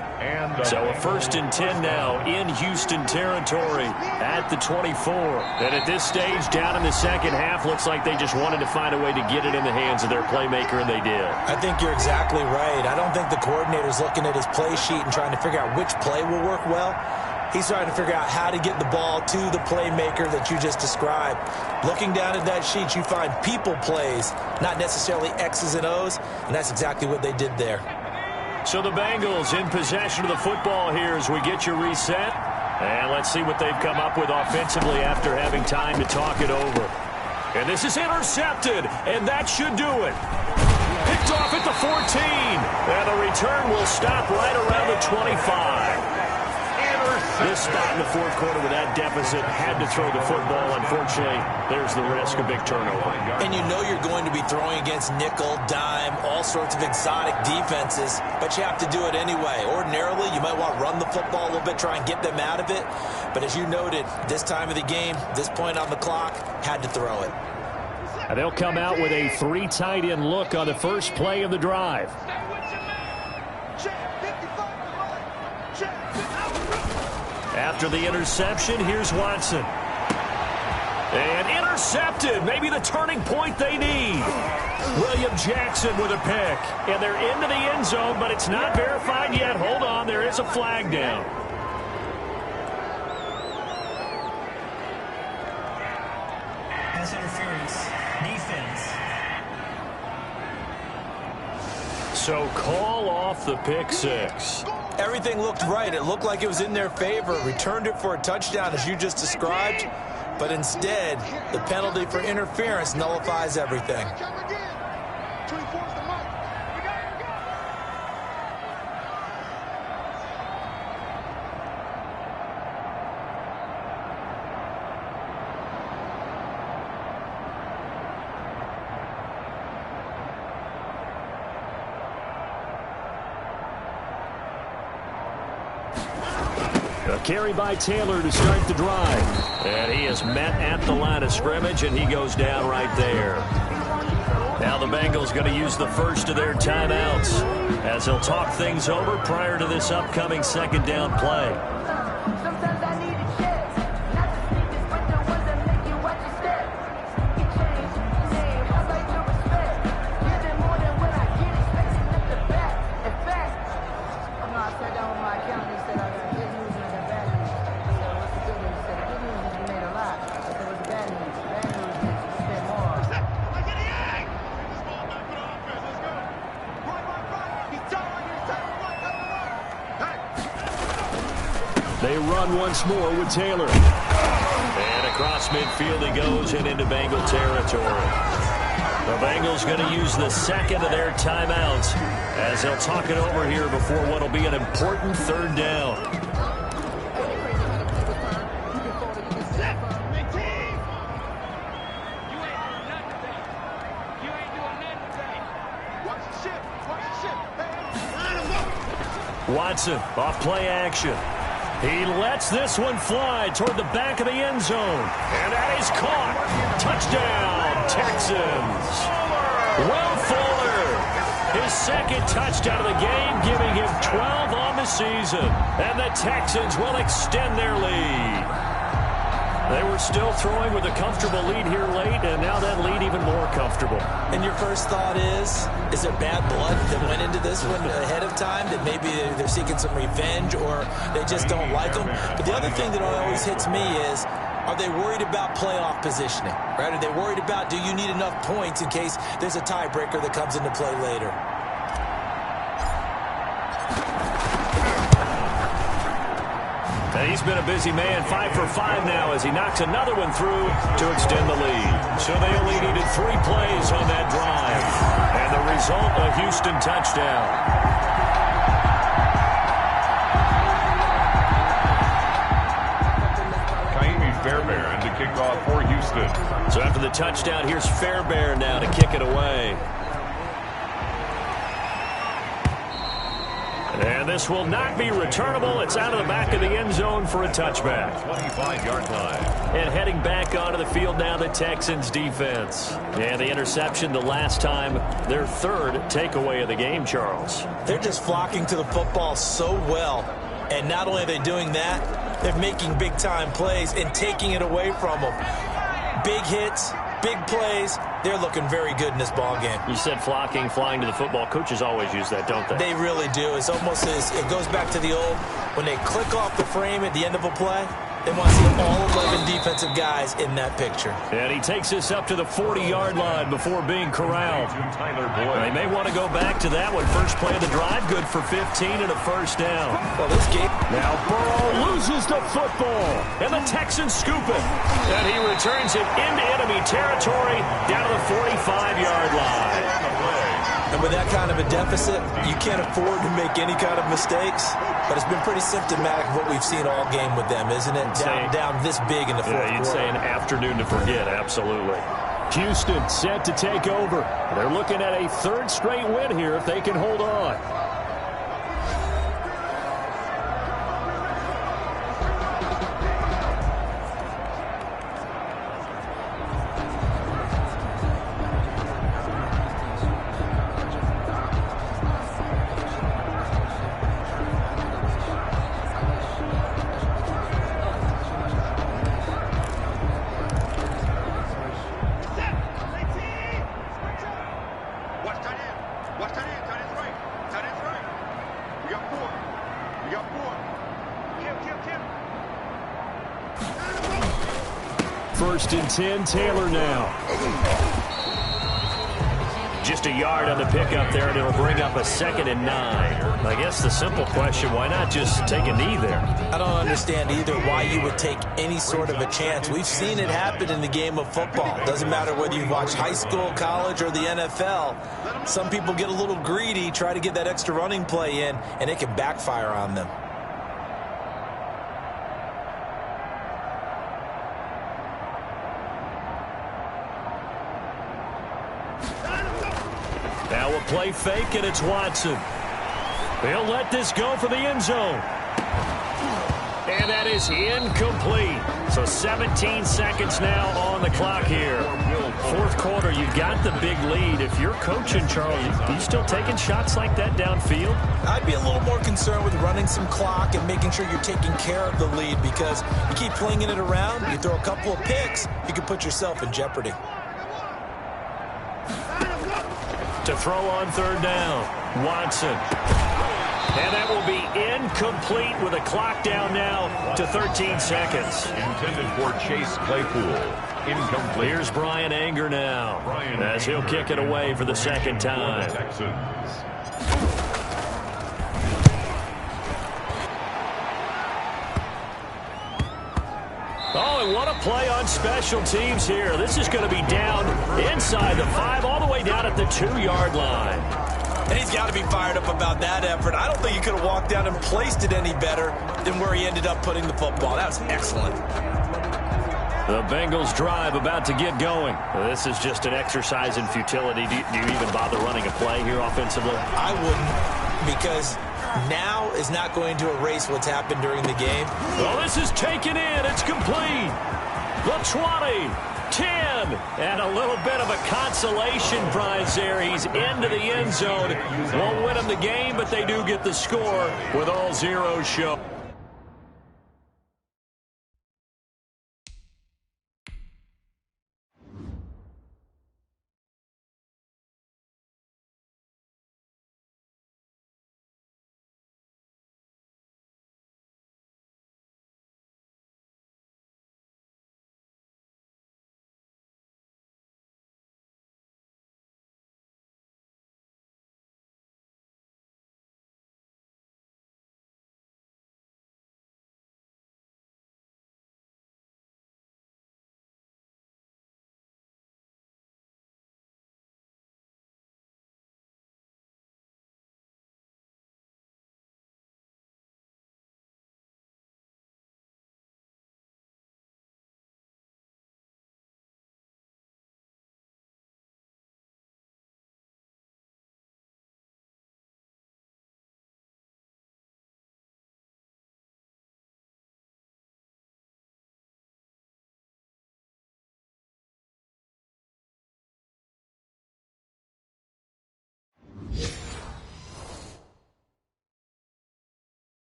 S2: So a 1st and 10 now in Houston territory at the 24. And at this stage, down in the second half, looks like they just wanted to find a way to get it in the hands of their playmaker, and they did.
S1: I think you're exactly right. I don't think the coordinator's looking at his play sheet and trying to figure out which play will work well. He's trying to figure out how to get the ball to the playmaker that you just described. Looking down at that sheet, you find people plays, not necessarily X's and O's, and that's exactly what they did there.
S2: So the Bengals in possession of the football here as we get you reset. And let's see what they've come up with offensively after having time to talk it over. And this is intercepted, and that should do it. Picked off at the 14, and the return will stop right around the 25. This spot in the 4th quarter with that deficit had to throw the football. Unfortunately, there's the risk of big turnover.
S1: And you know you're going to be throwing against nickel, dime, all sorts of exotic defenses, but you have to do it anyway. Ordinarily, you might want to run the football a little bit, try and get them out of it. But as you noted, this time of the game, this point on the clock, had to throw it.
S2: And they'll come out with a 3 tight end look on the first play of the drive. After the interception, here's Watson. And intercepted. Maybe the turning point they need. William Jackson with a pick. And they're into the end zone, but it's not verified yet. Hold on, there is a flag down.
S4: Pass interference. Defense.
S2: So call off the pick 6.
S1: Everything looked right. It looked like it was in their favor. Returned it for a touchdown, as you just described. But instead, the penalty for interference nullifies everything.
S2: A carry by Taylor to start the drive. And he is met at the line of scrimmage, and he goes down right there. Now the Bengals going to use the first of their timeouts as they'll talk things over prior to this upcoming 2nd down play. They run once more with Taylor. And across midfield he goes and into Bengal territory. The Bengals going to use the 2nd of their timeouts as they'll talk it over here before what will be an important 3rd down. Watson off play action. He lets this one fly toward the back of the end zone. And that is caught. Touchdown, Texans. Will Fuller, his 2nd touchdown of the game, giving him 12 on the season. And the Texans will extend their lead. They were still throwing with a comfortable lead here late, and now that lead even more comfortable.
S1: And your first thought is there bad blood that went into this one ahead of time, that maybe they're seeking some revenge or they just don't like them? But the other thing that always hits me is, are they worried about playoff positioning? Right? Are they worried about, do you need enough points in case there's a tiebreaker that comes into play later?
S2: And he's been a busy man, 5 for 5 now as he knocks another one through to extend the lead. So they only needed 3 plays on that drive. And the result, a Houston touchdown.
S5: Fairbairn to kick off for Houston.
S2: So after the touchdown, here's Fairbairn now to kick it away. And this will not be returnable. It's out of the back of the end zone for a touchback.
S5: 25-yard line.
S2: And heading back onto the field now, the Texans defense. And the interception the last time, their third takeaway of the game, Charles.
S1: They're just flocking to the football so well. And not only are they doing that, they're making big-time plays and taking it away from them. Big hits, big plays. They're looking very good in this ball game.
S2: You said flocking, flying to the football. Coaches always use that, don't they?
S1: They really do. It's almost as it goes back to the old, when they click off the frame at the end of a play, they want to see all 11 defensive guys in that picture.
S2: And he takes this up to the 40-yard line before being corralled. They may want to go back to that one. First play of the drive, good for 15 and a first down.
S1: Well, this game.
S2: Now Burrow loses the football, and the Texans scoop it. And he returns it into enemy territory down to the 45-yard line.
S1: And with that kind of a deficit, you can't afford to make any kind of mistakes. But it's been pretty symptomatic of what we've seen all game with them, isn't it? Down this big in the fourth quarter.
S2: You'd say an afternoon to forget, absolutely. Houston set to take over. They're looking at a third straight win here if they can hold on. First and 10, Taylor now. Just a yard on the pickup there, and it'll bring up a 2nd and 9. I guess the simple question, why not just take a knee there?
S1: I don't understand either why you would take any sort of a chance. We've seen it happen in the game of football. Doesn't matter whether you watch high school, college, or the NFL. Some people get a little greedy, try to get that extra running play in, and it can backfire on them.
S2: Now a play fake, and it's Watson. They'll let this go for the end zone. And that is incomplete. So 17 seconds now on the clock here. Fourth quarter, you've got the big lead. If you're coaching, Charles, you still taking shots like that downfield?
S1: I'd be a little more concerned with running some clock and making sure you're taking care of the lead, because you keep flinging it around, you throw a couple of picks, you could put yourself in jeopardy.
S2: To throw on third down, Watson. And that will be incomplete with a clock down now to 13 seconds.
S5: Intended for Chase Claypool. Incomplete.
S2: Here's Brian Anger now as he'll kick it away for the second time. Oh, and what a play on special teams here. This is going to be down inside the 5, all the way down at the 2-yard line.
S1: And he's got to be fired up about that effort. I don't think he could have walked down and placed it any better than where he ended up putting the football. That was excellent.
S2: The Bengals drive about to get going. This is just an exercise in futility. Do you even bother running a play here offensively? I
S1: wouldn't, because now is not going to erase what's happened during the game.
S2: Well, this is taken in. It's complete. The 20, 10, and a little bit of a consolation prize there. He's into the end zone. Won't win them the game, but they do get the score with all zeros shown.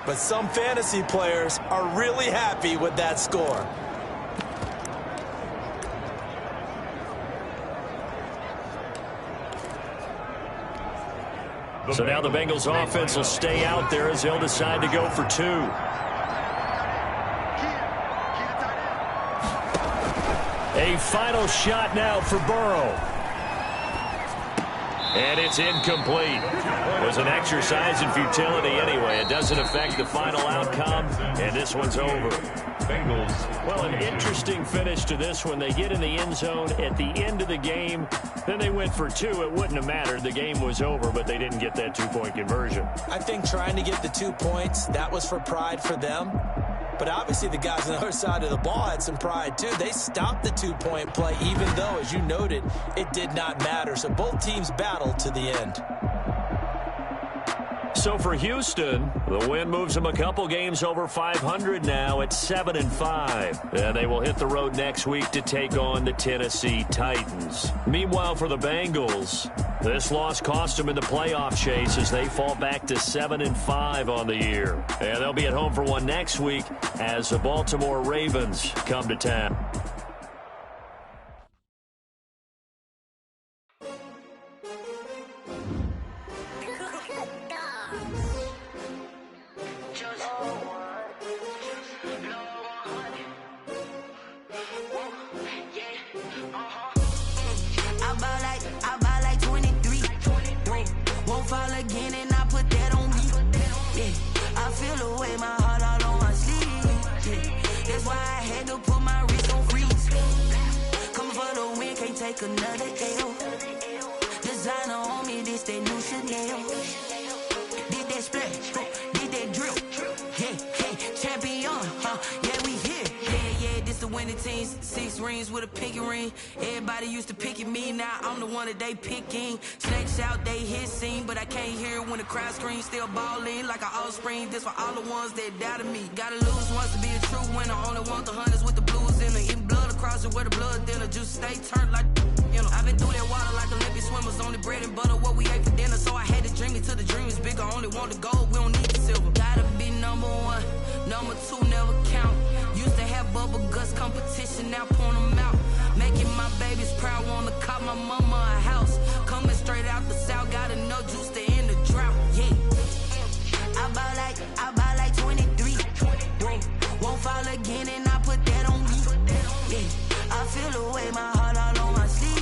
S1: But some fantasy players are really happy with that score.
S2: So now the Bengals offense will stay out there as they'll decide to go for 2. A final shot now for Burrow. And it's incomplete. It was an exercise in futility anyway. It doesn't affect the final outcome, and this one's over. Bengals. Well, an interesting finish to this one. They get in the end zone at the end of the game. Then they went for 2. It wouldn't have mattered. The game was over, but they didn't get that 2-point conversion.
S1: I think trying to get the 2 points, that was for pride for them. But obviously the guys on the other side of the ball had some pride too. They stopped the 2-point play even though, as you noted, it did not matter. So both teams battled to the end.
S2: So for Houston, the win moves them a couple games over 500 now at 7-5. And they will hit the road next week to take on the Tennessee Titans. Meanwhile, for the Bengals, this loss cost them in the playoff chase as they fall back to 7-5 on the year. And they'll be at home for one next week as the Baltimore Ravens come to town.
S8: Another L. Designer on me, this that new Chanel. Did that splash, did that drill. Yeah, champion, yeah, we here. Yeah, this the winning teams. 6 rings with a pinky ring. Everybody used to picking me, now I'm the one that they picking. Snakes out, they hit scene, but I can't hear it when the crowd screams. Still balling like an offspring. This for all the ones that doubted me. Gotta lose once to be a true winner. Only want the hunters with the blues in the eating blood across it where the blood dinner. Juice stay turned like. You know, I've been through that water like Olympic swimmers. Only bread and butter, what we ate for dinner. So I had to dream it till the dream is bigger. Only want the gold, we don't need the silver. Gotta be number 1, number 2 never count. Used to have bubble guts competition, now point them out. Making my babies proud, wanna cop my mama a house. Coming straight out the south, gotta know juice to end the drought. Yeah, I buy like 23. Won't fall again, and I put that on me. Yeah, I feel the way my heart all on my sleeve.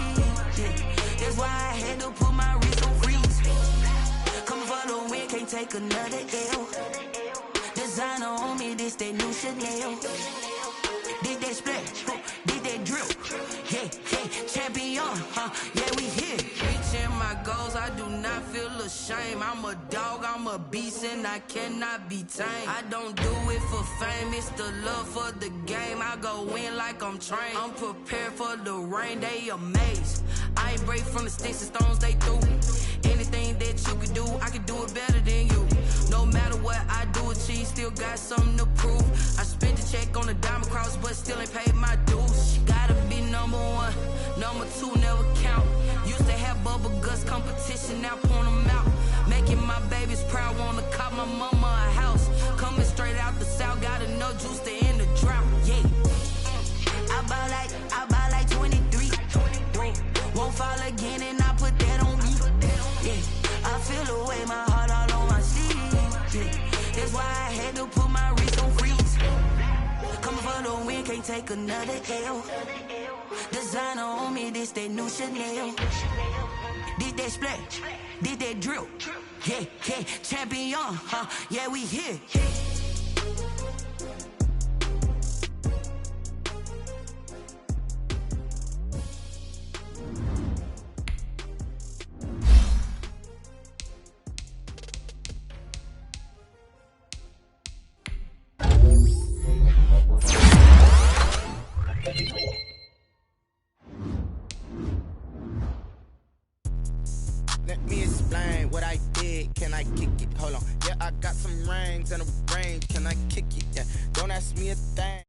S8: That's why I had to put my wrist on freeze. Coming for the win, can't take another L. Designer on me, this that new Chanel. Did that splash, did that drill. Yeah, champion, yeah, we here. Reaching my goals, I do not feel ashamed. I'm a dog, I'm a beast, and I cannot be tamed. I don't do it for fame, it's the love for the game. I go in like I'm trained. I'm prepared for the rain, they amazed. I ain't break from the sticks and stones they threw. Anything that you can do, I can do it better than you. No matter what I do, achieve, still got something to prove. I spent the check on the diamond cross, but still ain't paid my dues. Gotta be number 1, number 2 never count. Used to have bubble guts competition, now point them out. Making my babies proud, wanna cop my mama a house. Coming straight out the south, gotta know juice to end the drought. Yeah, I buy like 23. Won't fall again, and I put that on me. Yeah, I feel the way my heart all on my sleeve. Yeah, that's why I had to put my wrist on freeze. Coming for the win, can't take another L. Designer on me, this that new Chanel. Did that splash, did that drill. Yeah, champion, yeah, we here.
S9: Let me explain what I did. Can I kick it? Hold on. Yeah, I got some rings and a range. Can I kick it? Yeah. Don't ask me a thing.